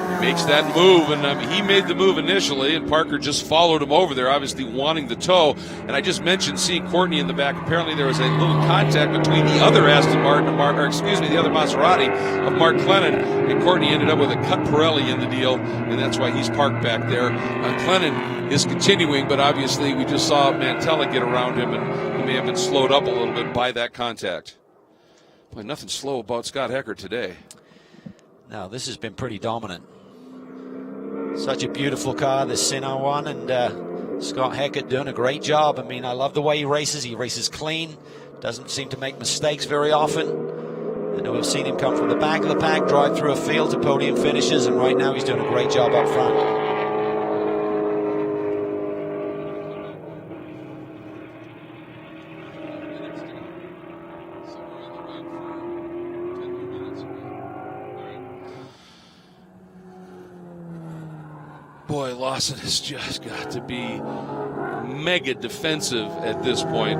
He makes that move, and he made the move initially, and Parker just followed him over there, obviously wanting the tow. And I just mentioned seeing Courtney in the back. Apparently there was a little contact between the other Aston Martin, the other Maserati of Mark Glennon, and Courtney ended up with a cut Pirelli in the deal, and that's why he's parked back there. Glennon is continuing, but obviously we just saw Mantella get around him, and he may have been slowed up a little bit by that contact. Boy, nothing slow about Scott Hecker today. No, this has been pretty dominant. Such a beautiful car, this Sinner one, and Scott Heckert doing a great job. I mean, I love the way he races. He races clean, doesn't seem to make mistakes very often. And we've seen him come from the back of the pack, drive through a field to podium finishes, and right now he's doing a great job up front. Boy, Lawson has just got to be mega defensive at this point.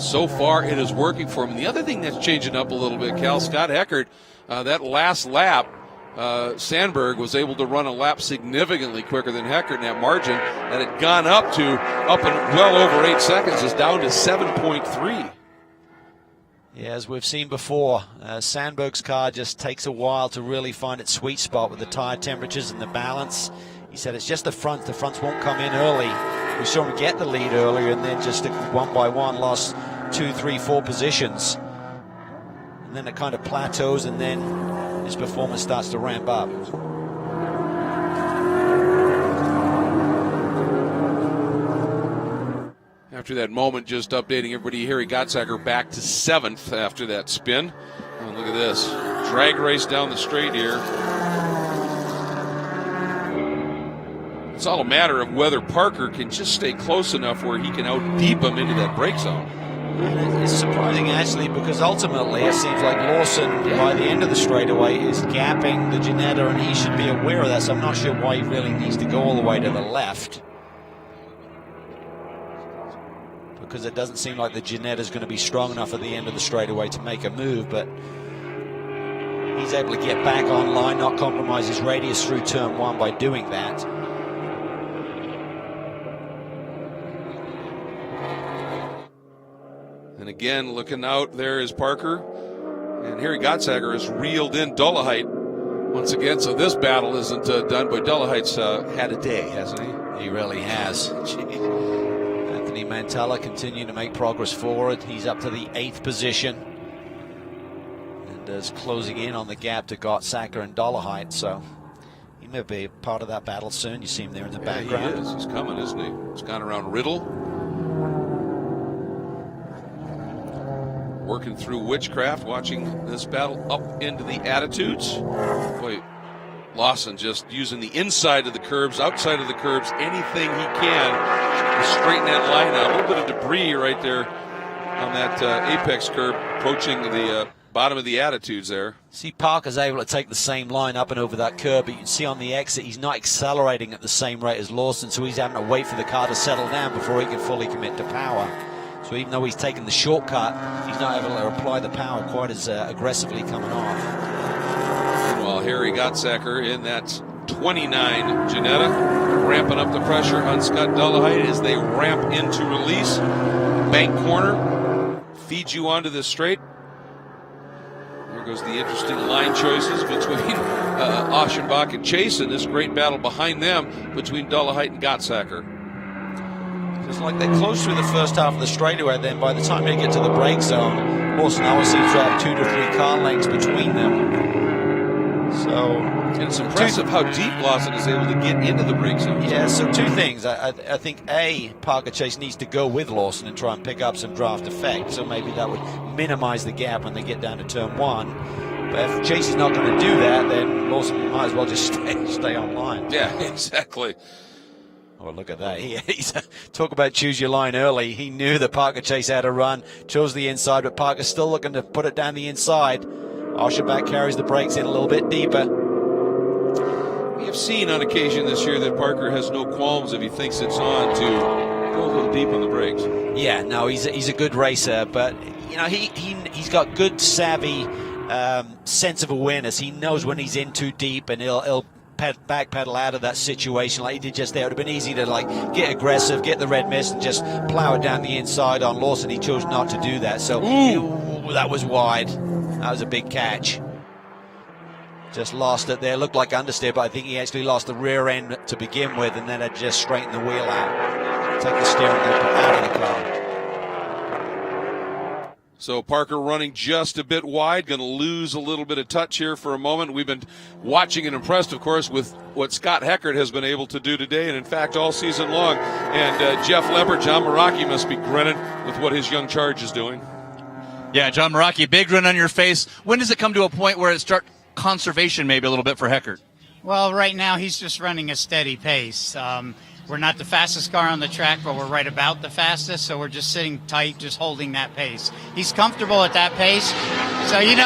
So far, it is working for him. And the other thing that's changing up a little bit, Cal, Scott Heckert, that last lap, Sandberg was able to run a lap significantly quicker than Heckert, and that margin that had gone up and well over 8 seconds is down to 7.3. Yeah, as we've seen before, Sandberg's car just takes a while to really find its sweet spot with the tire temperatures and the balance. He said it's just the fronts. The fronts won't come in early. We saw him get the lead earlier and then just one by one lost 2, 3, 4 positions. And then it kind of plateaus and then his performance starts to ramp up. After that moment, just updating everybody here, he got Gotzecker back to 7th after that spin. Oh, look at this. Drag race down the straight here. It's all a matter of whether Parker can just stay close enough where he can out-deep him into that brake zone. And it's surprising, actually, because ultimately it seems like Lawson, by the end of the straightaway, is gapping the Ginetta, and he should be aware of that, so I'm not sure why he really needs to go all the way to the left. Because it doesn't seem like the Ginetta is going to be strong enough at the end of the straightaway to make a move, but he's able to get back on line, not compromise his radius through turn 1 by doing that. again, looking out there is Parker. And Harry Gottsager has reeled in Dolomite once again, so this battle isn't done, but Dolomite's had a day, hasn't he? He really has. Anthony Mantella continuing to make progress forward. He's up to the 8th position and is closing in on the gap to Gottsager and Dolomite, so he may be part of that battle soon. You see him there in the background. He is. He's coming, isn't he? He's gone around Riddle. Working through Witchcraft, watching this battle up into the attitudes. Boy, Lawson just using the inside of the curbs, outside of the curbs, anything he can to straighten that line out. A little bit of debris right there on that apex curb, approaching the bottom of the attitudes there. See, Parker's able to take the same line up and over that curb, but you can see on the exit he's not accelerating at the same rate as Lawson, so he's having to wait for the car to settle down before he can fully commit to power. So even though he's taken the shortcut, he's not able to apply the power quite as aggressively coming off. Meanwhile, Harry Gottsager in that 29 Janetta, ramping up the pressure on Scott Dolomite as they ramp into release. Bank corner, feeds you onto the straight. There goes the interesting line choices between Aschenbach and Chase, and this great battle behind them between Dolomite and Gottsager. It's like they're close through the first half of the straightaway, then by the time they get to the brake zone, Lawson always seems to have 2 to 3 car lengths between them. So, and it's impressive how deep Lawson is able to get into the brake zone. Yeah, so 2 things. I think, A, Parker Chase needs to go with Lawson and try and pick up some draft effect, so maybe that would minimize the gap when they get down to turn 1. But if Chase is not going to do that, then Lawson might as well just stay on line. Yeah, exactly. Oh, look at that. He's talk about choose your line early. He knew that Parker Chase had a run, chose the inside, but Parker's still looking to put it down the inside. Aschenbach carries the brakes in a little bit deeper. We have seen on occasion this year that Parker has no qualms if he thinks it's on to go a little deep on the brakes. Yeah, no, he's a good racer, but you know he's got good savvy sense of awareness. He knows when he's in too deep, and he'll backpedal out of that situation like he did just there. It would have been easy to get aggressive, get the red mist, and just plow it down the inside on Lawson. He chose not to do that, so that was wide. That was a big catch. Just lost it there. Looked like understeer, but I think he actually lost the rear end to begin with, and then had just straightened the wheel out. Take the steering wheel out of the car. So Parker running just a bit wide, going to lose a little bit of touch here for a moment. We've been watching and impressed, of course, with what Scott Heckert has been able to do today, and in fact all season long. And Jeff Leber, John Meraki must be grinning with what his young charge is doing. Yeah, John Meraki, big grin on your face. When does it come to a point where it starts conservation maybe a little bit for Heckert? Well, right now he's just running a steady pace. We're not the fastest car on the track, but we're right about the fastest, so we're just sitting tight, just holding that pace. He's comfortable at that pace. So you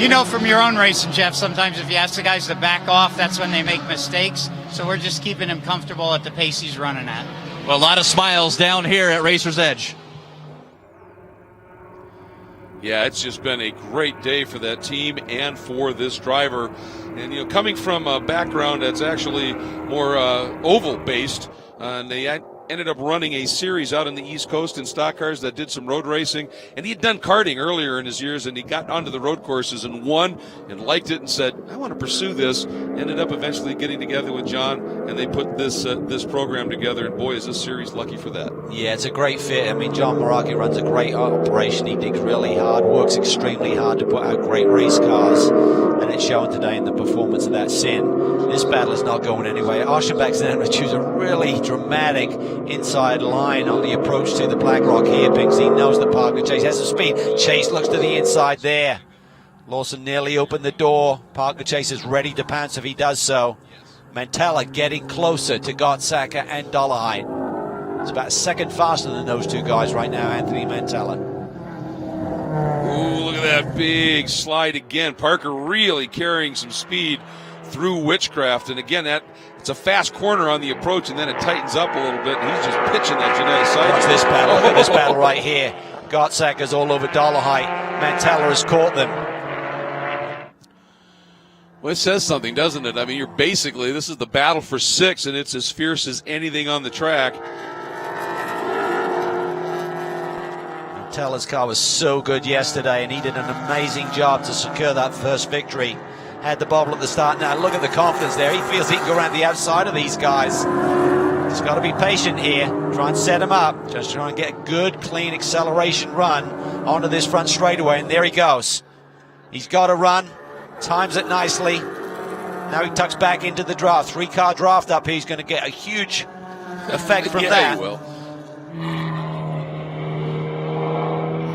know from your own racing, Jeff, sometimes if you ask the guys to back off, that's when they make mistakes. So we're just keeping him comfortable at the pace he's running at. Well, a lot of smiles down here at Racer's Edge. Yeah, it's just been a great day for that team and for this driver. And, coming from a background that's actually more oval-based, and they ended up running a series out on the East Coast in stock cars that did some road racing. And he had done karting earlier in his years, and he got onto the road courses and won and liked it and said, I want to pursue this. Ended up eventually getting together with John, and they put this program together. And, boy, is this series lucky for that. Yeah, it's a great fit. I mean, John Meraki runs a great operation. He digs really hard, works extremely hard to put out great race cars, and it's shown today in the performance of that Sin. This battle is not going anywhere. Aschenbach's then going to choose a really dramatic inside line on the approach to the Black Rock here because he knows that Parker Chase has some speed. Chase looks to the inside there. Lawson nearly opened the door. Parker Chase is ready to pounce if he does so. Mantella getting closer to Gottsager and Dolomite. It's about a second faster than those two guys right now, Anthony Mantella. Ooh, look at that big slide again. Parker really carrying some speed through Witchcraft. And again, it's a fast corner on the approach, and then it tightens up a little bit. And he's just pitching that Janetta side. Watch this battle. Look at this battle right here. Gottsager's all over Dolomite. Mantella has caught them. Well, it says something, doesn't it? I mean, this is the battle for 6, and it's as fierce as anything on the track. Mantella's car was so good yesterday, and he did an amazing job to secure that first victory. Had the bobble at the start. Now look at the confidence there. He feels he can go around the outside of these guys. Just got to be patient here. Try and set him up. Just try and get a good, clean acceleration run onto this front straightaway. And there he goes. He's got to run. Times it nicely. Now he tucks back into the draft. 3-car draft up here. He's going to get a huge effect from that. He will.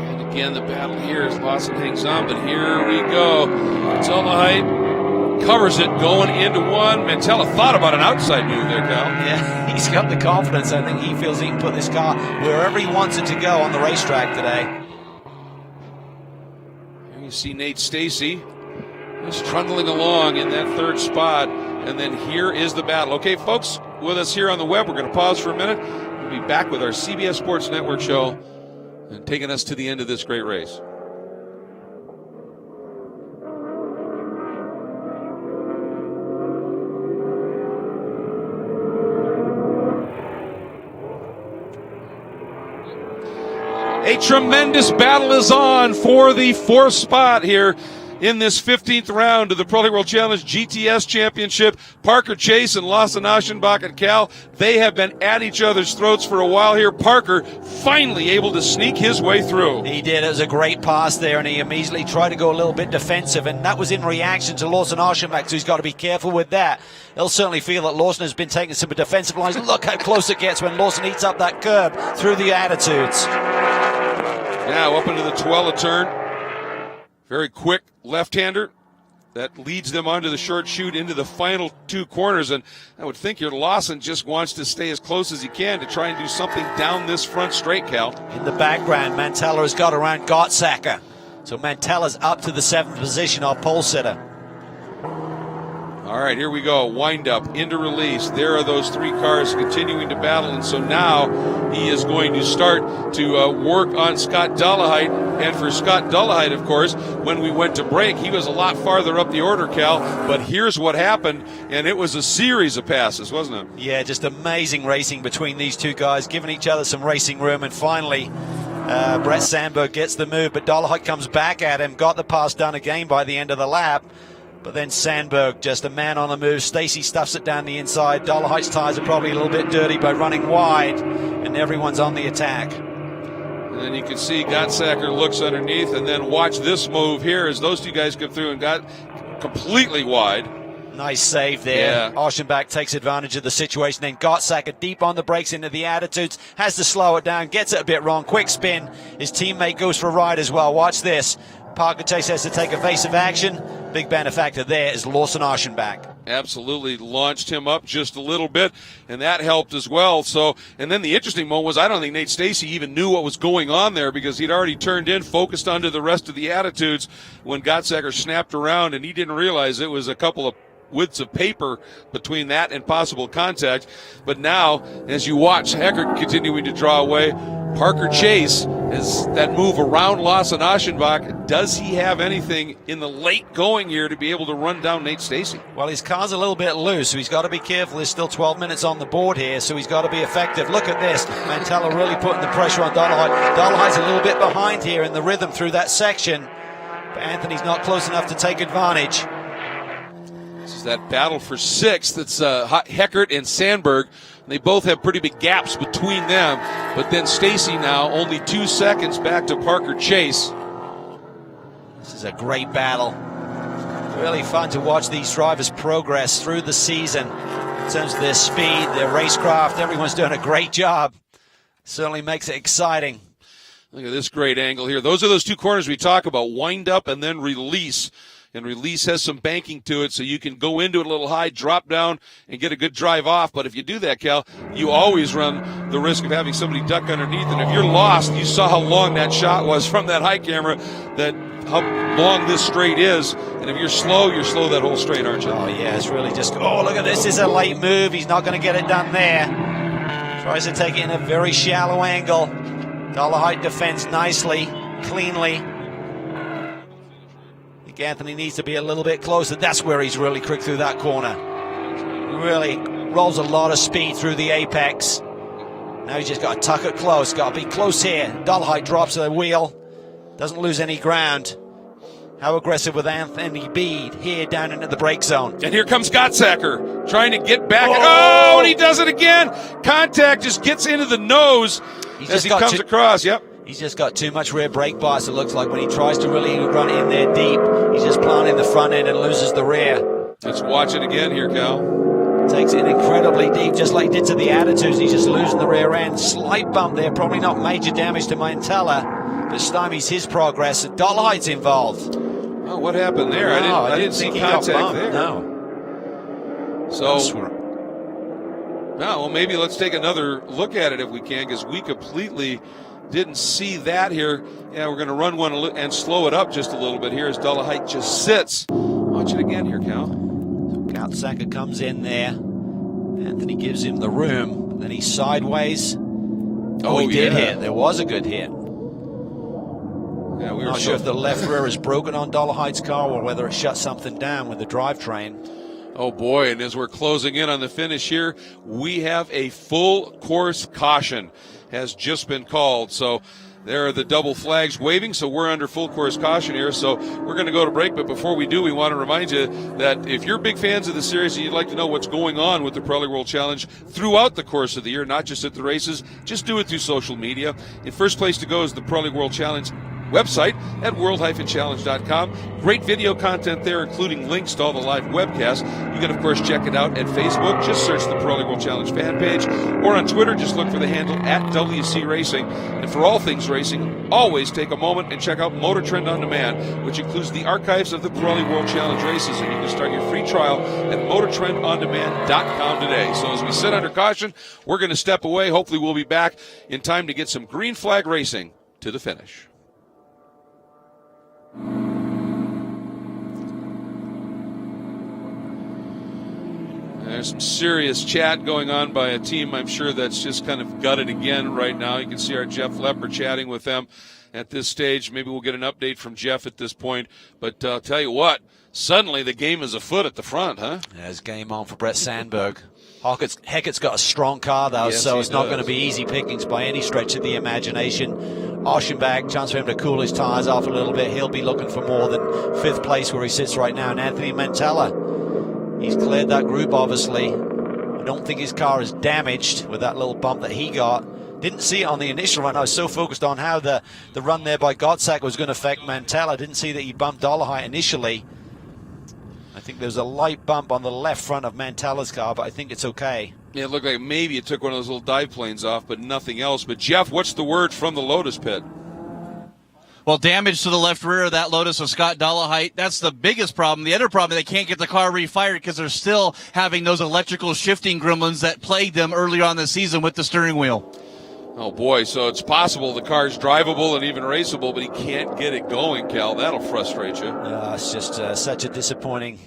And again, the battle here as Lawson hangs on, but here we go. Dullahite covers it going into one. Mantella thought about an outside move there, Cal. Yeah, he's got the confidence. I think he feels he can put this car wherever he wants it to go on the racetrack today. Here you see Nate Stacy just trundling along in that third spot. And then here is the battle. Okay, folks, with us here on the web, we're going to pause for a minute. We'll be back with our CBS Sports Network show and taking us to the end of this great race. A tremendous battle is on for the 4th spot here in this 15th round of the Pirelli World Challenge GTS Championship. Parker Chase and Lawson Aschenbach and Cal, they have been at each other's throats for a while here. Parker finally able to sneak his way through. He did. It was a great pass there, and he immediately tried to go a little bit defensive, and that was in reaction to Lawson Aschenbach, so he's got to be careful with that. He'll certainly feel that Lawson has been taking some defensive lines. Look how close it gets when Lawson eats up that curb through the attitudes. Now up into the Tuella turn. Very quick left-hander that leads them onto the short chute into the final 2 corners. And I would think your Lawson just wants to stay as close as he can to try and do something down this front straight, Cal. In the background, Mantella has got around Gottsacker. So Mantella's up to the 7th position, our pole sitter. All right, here we go. Wind up into release. There are those 3 cars continuing to battle, and so now he is going to start to work on Scott Dullahite. And for Scott Dullahite, of course, when we went to break, he was a lot farther up the order, Cal. But here's what happened, and it was a series of passes, wasn't it? Yeah, just amazing racing between these 2 guys, giving each other some racing room, and finally Brett Sandberg gets the move, but Dullahite comes back at him, got the pass done again by the end of the lap. But then Sandberg, just a man on the move. Stacy stuffs it down the inside. Dullahite's tires are probably a little bit dirty by running wide, and everyone's on the attack. And then you can see Gottsacker looks underneath, and then watch this move here as those 2 guys come through and got completely wide. Nice save there. Yeah. Aschenbach takes advantage of the situation. Then Gottsacker deep on the brakes into the attitudes. Has to slow it down. Gets it a bit wrong. Quick spin. His teammate goes for a ride as well. Watch this. Parker Chase has to take evasive action. Big benefactor there is Lawson Aschenbach. Absolutely launched him up just a little bit, and that helped as well. So, and then the interesting moment was I don't think Nate Stacy even knew what was going on there because he'd already turned in, focused onto the rest of the attitudes when Gottsacker snapped around, and he didn't realize it was a couple of widths of paper between that and possible contact. But now, as you watch Heckert continuing to draw away, Parker Chase is that move around Lawson Aschenbach. Does he have anything in the late going here to be able to run down Nate Stacy? Well, his car's a little bit loose, so he's got to be careful. There's still 12 minutes on the board here, so he's got to be effective. Look at this. Mantella really putting the pressure on Dullahite. Dullahite's a little bit behind here in the rhythm through that section, but Anthony's not close enough to take advantage. This is that battle for 6th. It's Heckert and Sandberg. They both have pretty big gaps between them, but then Stacy now only 2 seconds back to Parker Chase. This is a great battle. Really fun to watch these drivers progress through the season in terms of their speed, their racecraft. Everyone's doing a great job. Certainly makes it exciting. Look at this great angle here. Those are those 2 corners we talk about, wind up and then release. And release has some banking to it, so you can go into it a little high, drop down, and get a good drive off. But if you do that, Cal, you always run the risk of having somebody duck underneath. And if you're lost, you saw how long that shot was from that high camera, that how long this straight is. And if you're slow that whole straight, aren't you? Oh, yeah, it's really just, oh, look at this. This is a late move. He's not going to get it done there. Tries to take it in a very shallow angle. Dullahite defends nicely, cleanly. Anthony needs to be a little bit closer. That's where he's really quick through that corner. Really rolls a lot of speed through the apex. Now he's just got to tuck it close. Got to be close here. Dollarhide drops the wheel. Doesn't lose any ground. How aggressive with Anthony Bede here down into the brake zone. And here comes Gottsacker trying to get back. Oh, and he does it again. Contact just gets into the nose as he comes across. Yep. He's just got too much rear brake bias, it looks like, when he tries to really run in there deep. He's just planting the front end and loses the rear. Let's watch it again here, Cal. Takes it incredibly deep, just like he did to the Attitudes. He's just losing the rear end. Slight bump there, probably not major damage to Mantella, but stymies his progress. Dollarhide's involved. Oh, what happened there? I didn't see contact there. No. So, well, maybe let's take another look at it if we can, because we completely didn't see that here. Yeah, we're going to run one and slow it up just a little bit here as Dollarhide just sits. Watch it again here, Cal. Gottsacker comes in there. Anthony gives him the room. Then he's sideways. Oh, he did hit. There was a good hit. Yeah, we were not sure if the left rear is broken on Dollarhide's car or whether it shut something down with the drivetrain. Oh boy, and as we're closing in on the finish here, we have a full course caution has just been called. So there are the double flags waving, so we're under full course caution here. So we're going to go to break, but before we do, we want to remind you that if you're big fans of the series and you'd like to know what's going on with the Pirelli World Challenge throughout the course of the year, not just at the races, just do it through social media. In first place to go is the Pirelli World Challenge website at world-challenge.com. Great video content there, including links to all the live webcasts. You can, of course, check it out at Facebook. Just search the Pirelli World Challenge fan page. Or on Twitter, just look for the handle at WC Racing. And for all things racing, always take a moment and check out Motor Trend On Demand, which includes the archives of the Pirelli World Challenge races. And you can start your free trial at motortrendondemand.com today. So as we sit under caution, we're going to step away. Hopefully we'll be back in time to get some green flag racing to the finish. There's some serious chat going on by a team, I'm sure, that's just kind of gutted again right now. You can see our Jeff Lepper chatting with them at this stage. Maybe we'll get an update from Jeff at this point. But I'll tell you what, suddenly the game is afoot at the front, huh? Yeah, it's game on for Brett Sandberg. Heckert's got a strong car, though, yes, so it's not going to be easy pickings by any stretch of the imagination. Oschenbach, chance for him to cool his tires off a little bit. He'll be looking for more than 5th place where he sits right now. And Anthony Mantella, he's cleared that group, obviously. I don't think his car is damaged with that little bump that he got. Didn't see it on the initial run. I was so focused on how the run there by Gottsacker was going to affect Mantella. Didn't see that he bumped Dollarhide initially. I think there's a light bump on the left front of Mantella's car, but I think it's okay. Yeah, it looked like maybe it took one of those little dive planes off, but nothing else. But, Jeff, what's the word from the Lotus pit? Well, damage to the left rear of that Lotus of Scott Dollarhide. That's the biggest problem. The other problem, they can't get the car refired because they're still having those electrical shifting gremlins that plagued them earlier on the season with the steering wheel. Oh, boy, so it's possible the car's drivable and even raceable, but he can't get it going, Cal. That'll frustrate you. It's just such a disappointing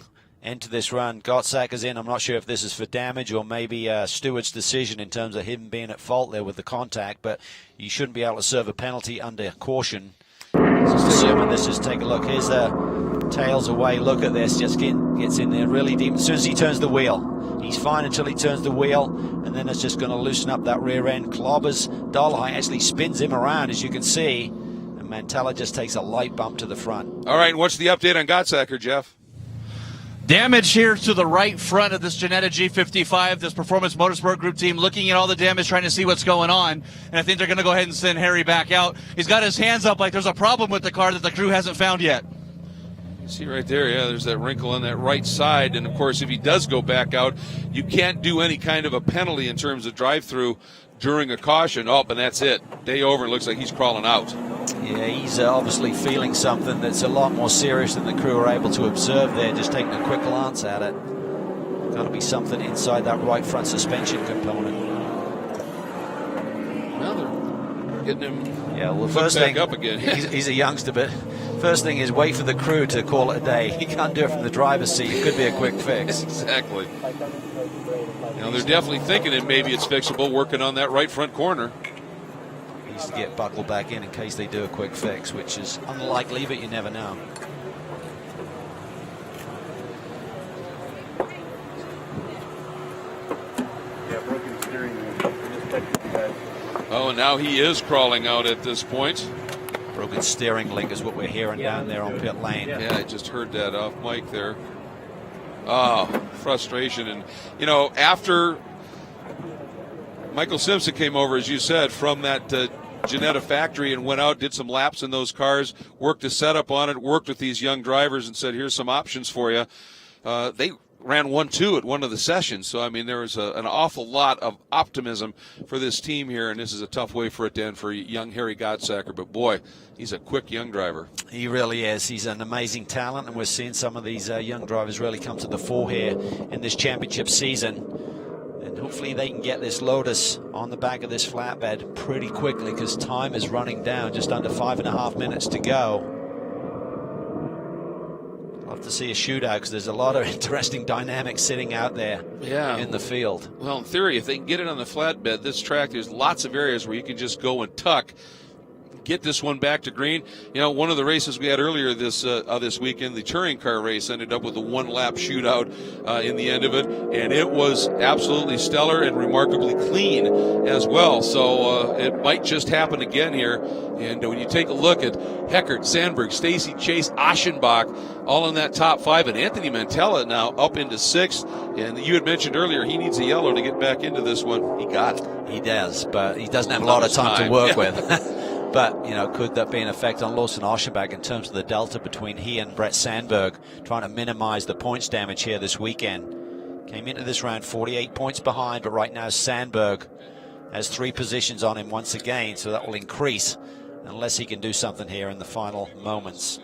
end to this run. Gottsacker's in. I'm not sure if this is for damage or maybe Stewart's decision in terms of him being at fault there with the contact, but you shouldn't be able to serve a penalty under caution. Just assuming this, just take a look. Here's the tails away. Look at this. Just gets in there really deep. As soon as he turns the wheel, he's fine until he turns the wheel, and then it's just going to loosen up that rear end. Clobbers Dollarhide actually spins him around, as you can see, and Mantella just takes a light bump to the front. All right, and what's the update on Gottsacker, Jeff? Damage here to the right front of this Ginetta G55, this Performance Motorsport Group team, looking at all the damage, trying to see what's going on. And I think they're going to go ahead and send Harry back out. He's got his hands up like there's a problem with the car that the crew hasn't found yet. You see right there, yeah, there's that wrinkle on that right side. And, of course, if he does go back out, you can't do any kind of a penalty in terms of drive-through during a caution. Oh, and that's it. Day over, it looks like he's crawling out. Yeah, he's obviously feeling something that's a lot more serious than the crew are able to observe there, just taking a quick glance at it. Got to be something inside that right front suspension component. Well, they're getting him first back thing, up again. he's a youngster, but first thing is wait for the crew to call it a day. He can't do it from the driver's seat. It could be a quick fix. Exactly. They're definitely thinking it maybe it's fixable, working on that right front corner. Needs to get buckled back in case they do a quick fix, which is unlikely, but you never know. Yeah, broken steering wheel. Well, now he is crawling out at this point. Broken steering link is what we're hearing down there on pit lane. Yeah, I just heard that off mic there. Frustration. And, after Michael Simpson came over, as you said, from that Ginetta factory and went out, did some laps in those cars, worked a setup on it, worked with these young drivers and said, here's some options for you. They ran 1-2 at one of the sessions. So, I mean, there was an awful lot of optimism for this team here, and this is a tough way for it to end for young Harry Godsacker. But, boy, he's a quick young driver. He really is. He's an amazing talent, and we're seeing some of these young drivers really come to the fore here in this championship season. And hopefully they can get this Lotus on the back of this flatbed pretty quickly, because time is running down, just under 5.5 minutes to go. Love to see a shootout, because there's a lot of interesting dynamics sitting out there in the field. Well, in theory, if they can get it on the flatbed, this track, there's lots of areas where you can just go and tuck, get this one back to green. One of the races we had earlier this weekend, the touring car race, ended up with a one-lap shootout in the end of it, and it was absolutely stellar and remarkably clean as well. So it might just happen again here. And when you take a look at Heckert, Sandberg, Stacy, Chase, Aschenbach, all in that top 5, and Anthony Mantella now up into 6th. And you had mentioned earlier he needs a yellow to get back into this one. He got it. He does, but he doesn't have a lot of time to work with. But, could that be an effect on Lawson Aschenbach in terms of the delta between he and Brett Sandberg, trying to minimize the points damage here this weekend? Came into this round 48 points behind, but right now Sandberg has 3 positions on him once again, so that will increase unless he can do something here in the final moments.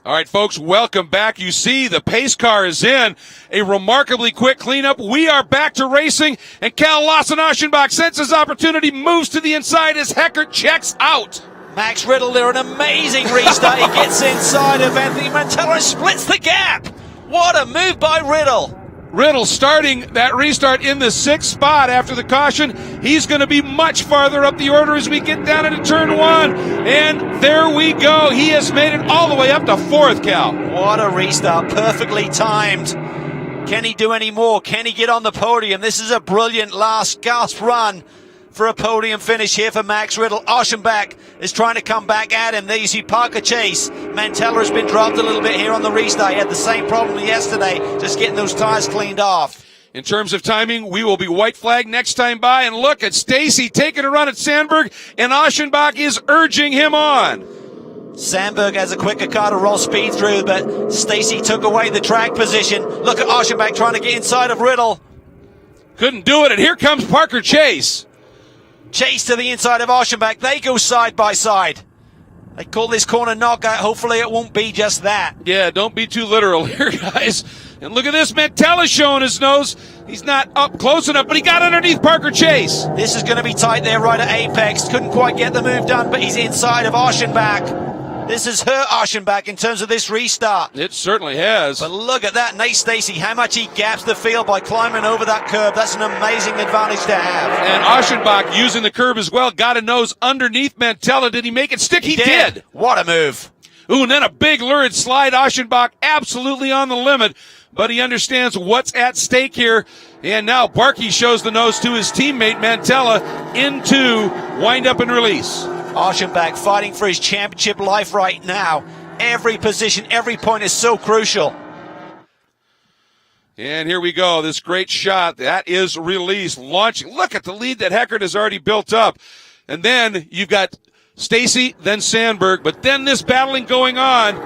All right, folks, welcome back. You see the pace car is in. A remarkably quick cleanup. We are back to racing, and Cal Lawson Aschenbach senses opportunity, moves to the inside as Heckert checks out. Max Riddle there, an amazing restart. He gets inside of Anthony Mantella and splits the gap. What a move by Riddle. Riddle starting that restart in the 6th spot after the caution. He's going to be much farther up the order as we get down into turn 1. And there we go. He has made it all the way up to 4th, Cal. What a restart. Perfectly timed. Can he do any more? Can he get on the podium? This is a brilliant last gasp run for a podium finish here for Max Riddle. Aschenbach is trying to come back at him. There you see Parker Chase. Mantella has been dropped a little bit here on the restart. He had the same problem yesterday, just getting those tires cleaned off. In terms of timing, we will be white flag next time by. And look at Stacy taking a run at Sandberg, and Aschenbach is urging him on. Sandberg has a quicker car to roll speed through, but Stacy took away the track position. Look at Aschenbach trying to get inside of Riddle. Couldn't do it, and here comes Parker Chase. Chase to the inside of Aschenbach. They go side by side. They call this corner knockout. Hopefully it won't be just that. Yeah, don't be too literal here, guys. And look at this. Mantella showing his nose. He's not up close enough, but he got underneath Parker Chase. This is going to be tight there right at apex. Couldn't quite get the move done, but he's inside of Aschenbach. This has hurt Aschenbach in terms of this restart. It certainly has. But look at that, Nate Stacy, how much he gaps the field by climbing over that curb. That's an amazing advantage to have. And Aschenbach using the curb as well. Got a nose underneath Mantella. Did he make it stick? He did. What a move. Ooh, and then a big lurid slide. Aschenbach absolutely on the limit, but he understands what's at stake here. And now Barkey shows the nose to his teammate Mantella into wind up and release. Aschenbach fighting for his championship life right now. Every position, every point is so crucial. And here we go. This great shot. That is release. Launching. Look at the lead that Heckert has already built up. And then you've got Stacy, then Sandberg, but then this battling going on.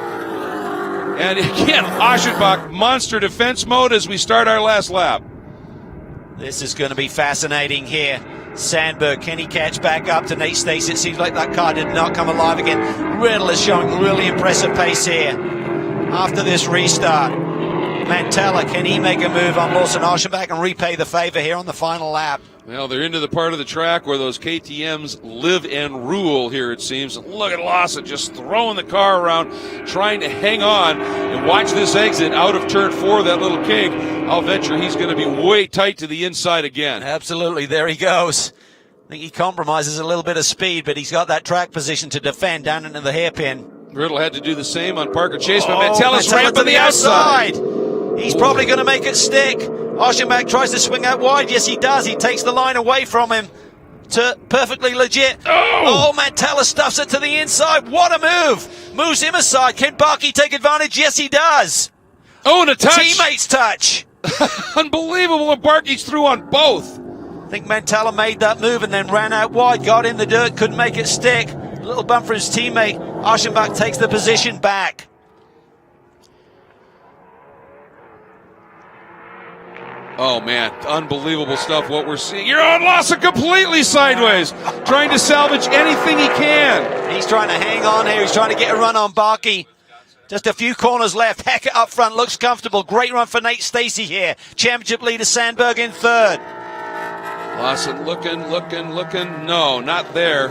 And again, Aschenbach, monster defense mode as we start our last lap. This is going to be fascinating here. Sandberg, can he catch back up to Nate Stacy? It seems like that car did not come alive again. Riddle is showing really impressive pace here after this restart. Mantella, can he make a move on Lawson Aschenbach and repay the favor here on the final lap? Well, they're into the part of the track where those KTMs live and rule here, it seems. Look at Lawson just throwing the car around, trying to hang on. And watch this exit out of turn 4, that little kink. I'll venture he's going to be way tight to the inside again. Absolutely, there he goes. I think he compromises a little bit of speed, but he's got that track position to defend down into the hairpin. Riddle had to do the same on Parker Chase, but Mantella's ramp to the outside. He's probably going to make it stick. Aschenbach tries to swing out wide. Yes, he does. He takes the line away from him to perfectly legit. Oh, Mantella stuffs it to the inside. What a move. Moves him aside. Can Barkey take advantage? Yes, he does. Oh, and a touch. Teammates touch. Unbelievable what Barkey's threw on both. I think Mantella made that move and then ran out wide, got in the dirt, couldn't make it stick. A little bump for his teammate. Aschenbach takes the position back. Oh, man, unbelievable stuff what we're seeing. You're on Lawson completely sideways, trying to salvage anything he can. He's trying to hang on here. He's trying to get a run on Barkey. Just a few corners left. Hecker up front, looks comfortable. Great run for Nate Stacey here. Championship leader Sandberg in third. Lawson looking. No, not there.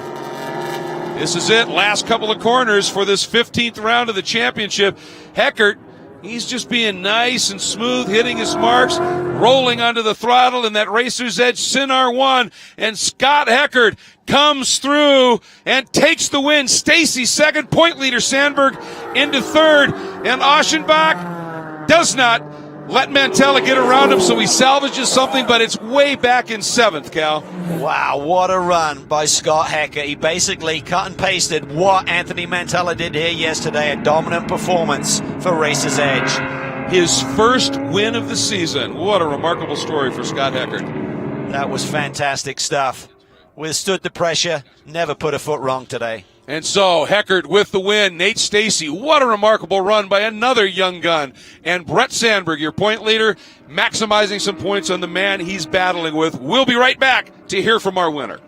This is it. Last couple of corners for this 15th round of the championship. Heckert, he's just being nice and smooth, hitting his marks, rolling onto the throttle in that Racer's Edge Sinar 1. And Scott Heckert comes through and takes the win. Stacey second, point leader Sandberg into third. And Aschenbach does not let Mantella get around him, so he salvages something, but it's way back in seventh, Cal. Wow, what a run by Scott Heckert. He basically cut and pasted what Anthony Mantella did here yesterday. A dominant performance for Racer's Edge. His first win of the season. What a remarkable story for Scott Heckert. That was fantastic stuff. Withstood the pressure, never put a foot wrong today. And so, Heckert with the win. Nate Stacey, what a remarkable run by another young gun. And Brett Sandberg, your point leader, maximizing some points on the man he's battling with. We'll be right back to hear from our winner.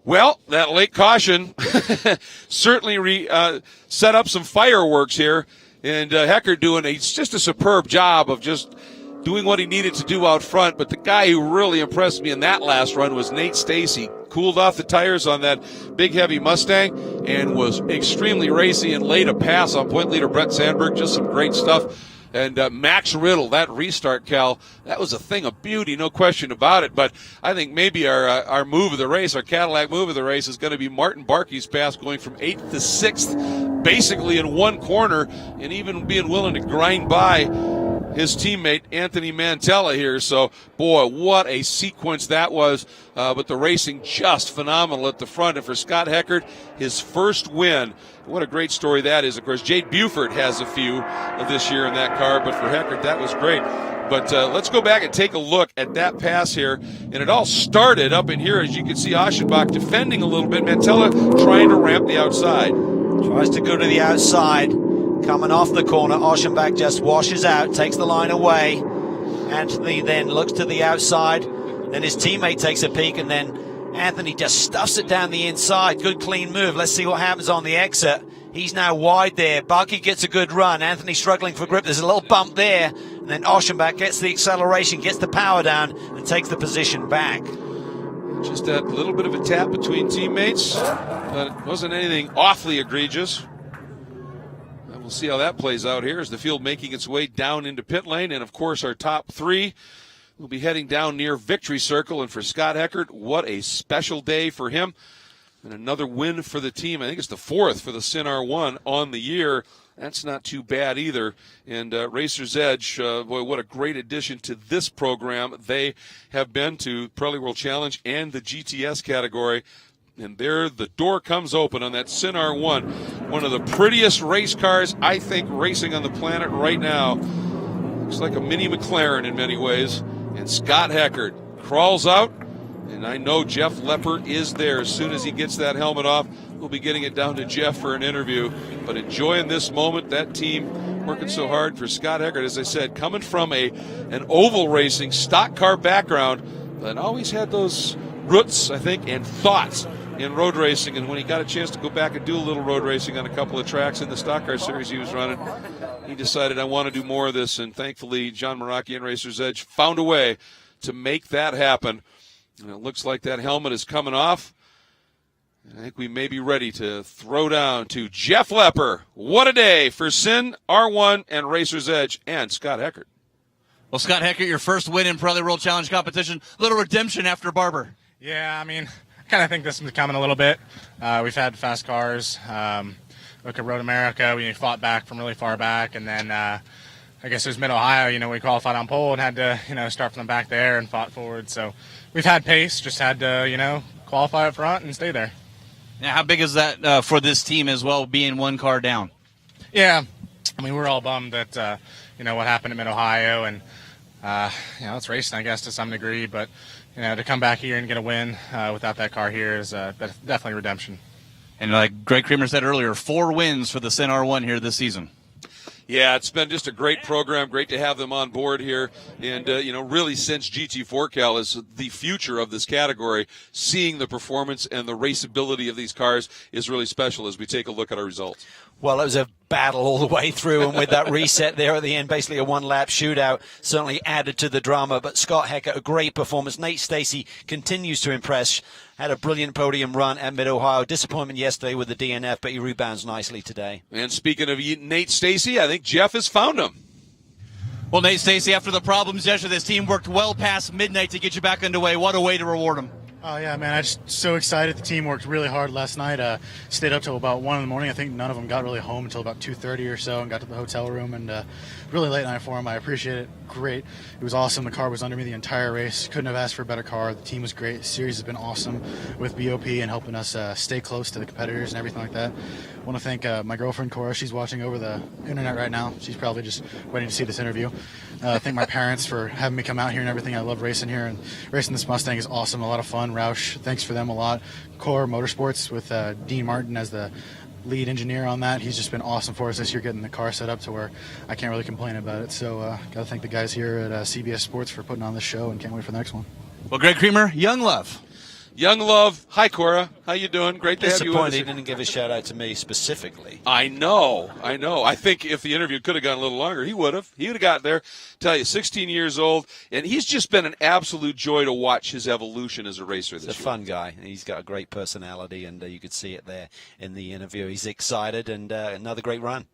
Well, that late caution certainly set up some fireworks here. And Heckert doing just a superb job of just doing what he needed to do out front. But the guy who really impressed me in that last run was Nate Stacey. Cooled off the tires on that big, heavy Mustang and was extremely racy and laid a pass on point leader Brett Sandberg. Just some great stuff. And Max Riddle, that restart, Cal, that was a thing of beauty, no question about it. But I think maybe our move of the race, our Cadillac move of the race, is going to be Martin Barkey's pass going from 8th to 6th, basically in one corner, and even being willing to grind by his teammate Anthony Mantella here. So, boy, what a sequence that was. But the racing just phenomenal at the front. And for Scott Heckert, his first win. What a great story that is. Of course, Jade Buford has a few this year in that car, but for Heckert, that was great. But let's go back and take a look at that pass here. And it all started up in here, as you can see Aschenbach defending a little bit. Mantella trying to ramp the outside. Tries to go to the outside. Coming off the corner, Aschenbach just washes out, takes the line away. Anthony then looks to the outside. Then his teammate takes a peek, and then Anthony just stuffs it down the inside. Good clean move. Let's see what happens on the exit. He's now wide there. Barkey gets a good run. Anthony struggling for grip. There's a little bump there. And then Aschenbach gets the acceleration, gets the power down, and takes the position back. Just that little bit of a tap between teammates, but it wasn't anything awfully egregious. And we'll see how that plays out here as the field making its way down into pit lane. And, of course, our top three will be heading down near Victory Circle. And for Scott Heckert, what a special day for him. And another win for the team. I think it's the fourth for the Sinar 1 on the year. That's not too bad either. And Racer's Edge, boy, what a great addition to this program they have been to Pirelli World Challenge and the GTS category. And there the door comes open on that Sinar 1. One of the prettiest race cars, I think, racing on the planet right now. Looks like a mini McLaren in many ways. And Scott Heckert crawls out. And I know Jeff Leppert is there. As soon as he gets that helmet off, we'll be getting it down to Jeff for an interview. But enjoying this moment, that team working so hard for Scott Heckert, as I said, coming from an oval racing stock car background, but always had those roots, I think, and thoughts in road racing, and when he got a chance to go back and do a little road racing on a couple of tracks in the stock car series he was running, he decided, I want to do more of this, and thankfully John Meraki and Racer's Edge found a way to make that happen. And it looks like that helmet is coming off. I think we may be ready to throw down to Jeff Lepper. What a day for Sin, R1, and Racer's Edge, and Scott Heckert. Well, Scott Heckert, your first win in Pirelli World Challenge competition. Little redemption after Barber. Yeah, I mean, I kind of think this is coming a little bit. We've had fast cars. Look at Road America. We fought back from really far back, and then I guess it was Mid-Ohio. We qualified on pole and had to, start from the back there and fought forward. So we've had pace, just had to, qualify up front and stay there. Now, how big is that for this team as well, being one car down? Yeah, I mean, we're all bummed that, what happened at Mid-Ohio, and, it's racing, I guess, to some degree, but, to come back here and get a win without that car here is definitely redemption. And like Greg Creamer said earlier, 4 wins for the Sin R1 here this season. Yeah, it's been just a great program. Great to have them on board here. And, really since GT4 Cal is the future of this category, seeing the performance and the raceability of these cars is really special as we take a look at our results. Well, it was a battle all the way through, and with that reset there at the end, basically a one-lap shootout, certainly added to the drama. But Scott Heckert, a great performance. Nate Stacey continues to impress. Had a brilliant podium run at Mid-Ohio. Disappointment yesterday with the DNF, but he rebounds nicely today. And speaking of Nate Stacey, I think Jeff has found him. Well, Nate Stacey, after the problems yesterday, this team worked well past midnight to get you back underway. What a way to reward them. Oh, yeah, man, I'm just so excited. The team worked really hard last night. Stayed up till about 1 in the morning. I think none of them got really home until about 2:30 or so and got to the hotel room. And really late night for them. I appreciate it. Great. It was awesome. The car was under me the entire race. Couldn't have asked for a better car. The team was great. The series has been awesome with BOP and helping us stay close to the competitors and everything like that. I want to thank my girlfriend, Cora. She's watching over the internet right now. She's probably just waiting to see this interview. Thank my parents for having me come out here and everything. I love racing here, and racing this Mustang is awesome. A lot of fun. Roush, thanks for them a lot. Core Motorsports with Dean Martin as the lead engineer on that. He's just been awesome for us this year, getting the car set up to where I can't really complain about it. So got to thank the guys here at CBS Sports for putting on this show, and can't wait for the next one. Well, Greg Creamer, Young Love. Young Love. Hi, Cora. How you doing? Great to have you with us. Disappointed he didn't give a shout-out to me specifically. I know. I think if the interview could have gone a little longer, he would have. He would have got there. Tell you, 16 years old, and he's just been an absolute joy to watch his evolution as a racer this year. He's a fun guy. He's got a great personality, and you could see it there in the interview. He's excited, and another great run.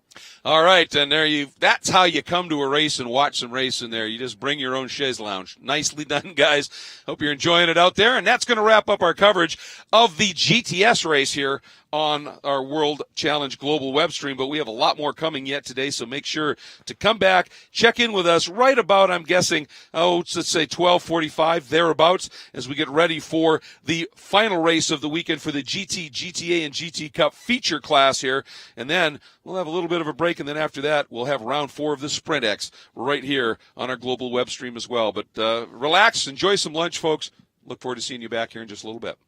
All right, and that's how you come to a race and watch some racing there. You just bring your own chaise lounge. Nicely done, guys. Hope you're enjoying it out there. And that's going to wrap up our coverage of the GTS race here on our World Challenge Global web stream, but we have a lot more coming yet today, so make sure to come back, check in with us right about, I'm guessing, let's say 12:45, thereabouts, as we get ready for the final race of the weekend for the GT, GTA, and GT Cup feature class here, and then we'll have a little bit of a break, and then after that, we'll have round 4 of the Sprint X right here on our global web stream as well. But relax, enjoy some lunch, folks. Look forward to seeing you back here in just a little bit.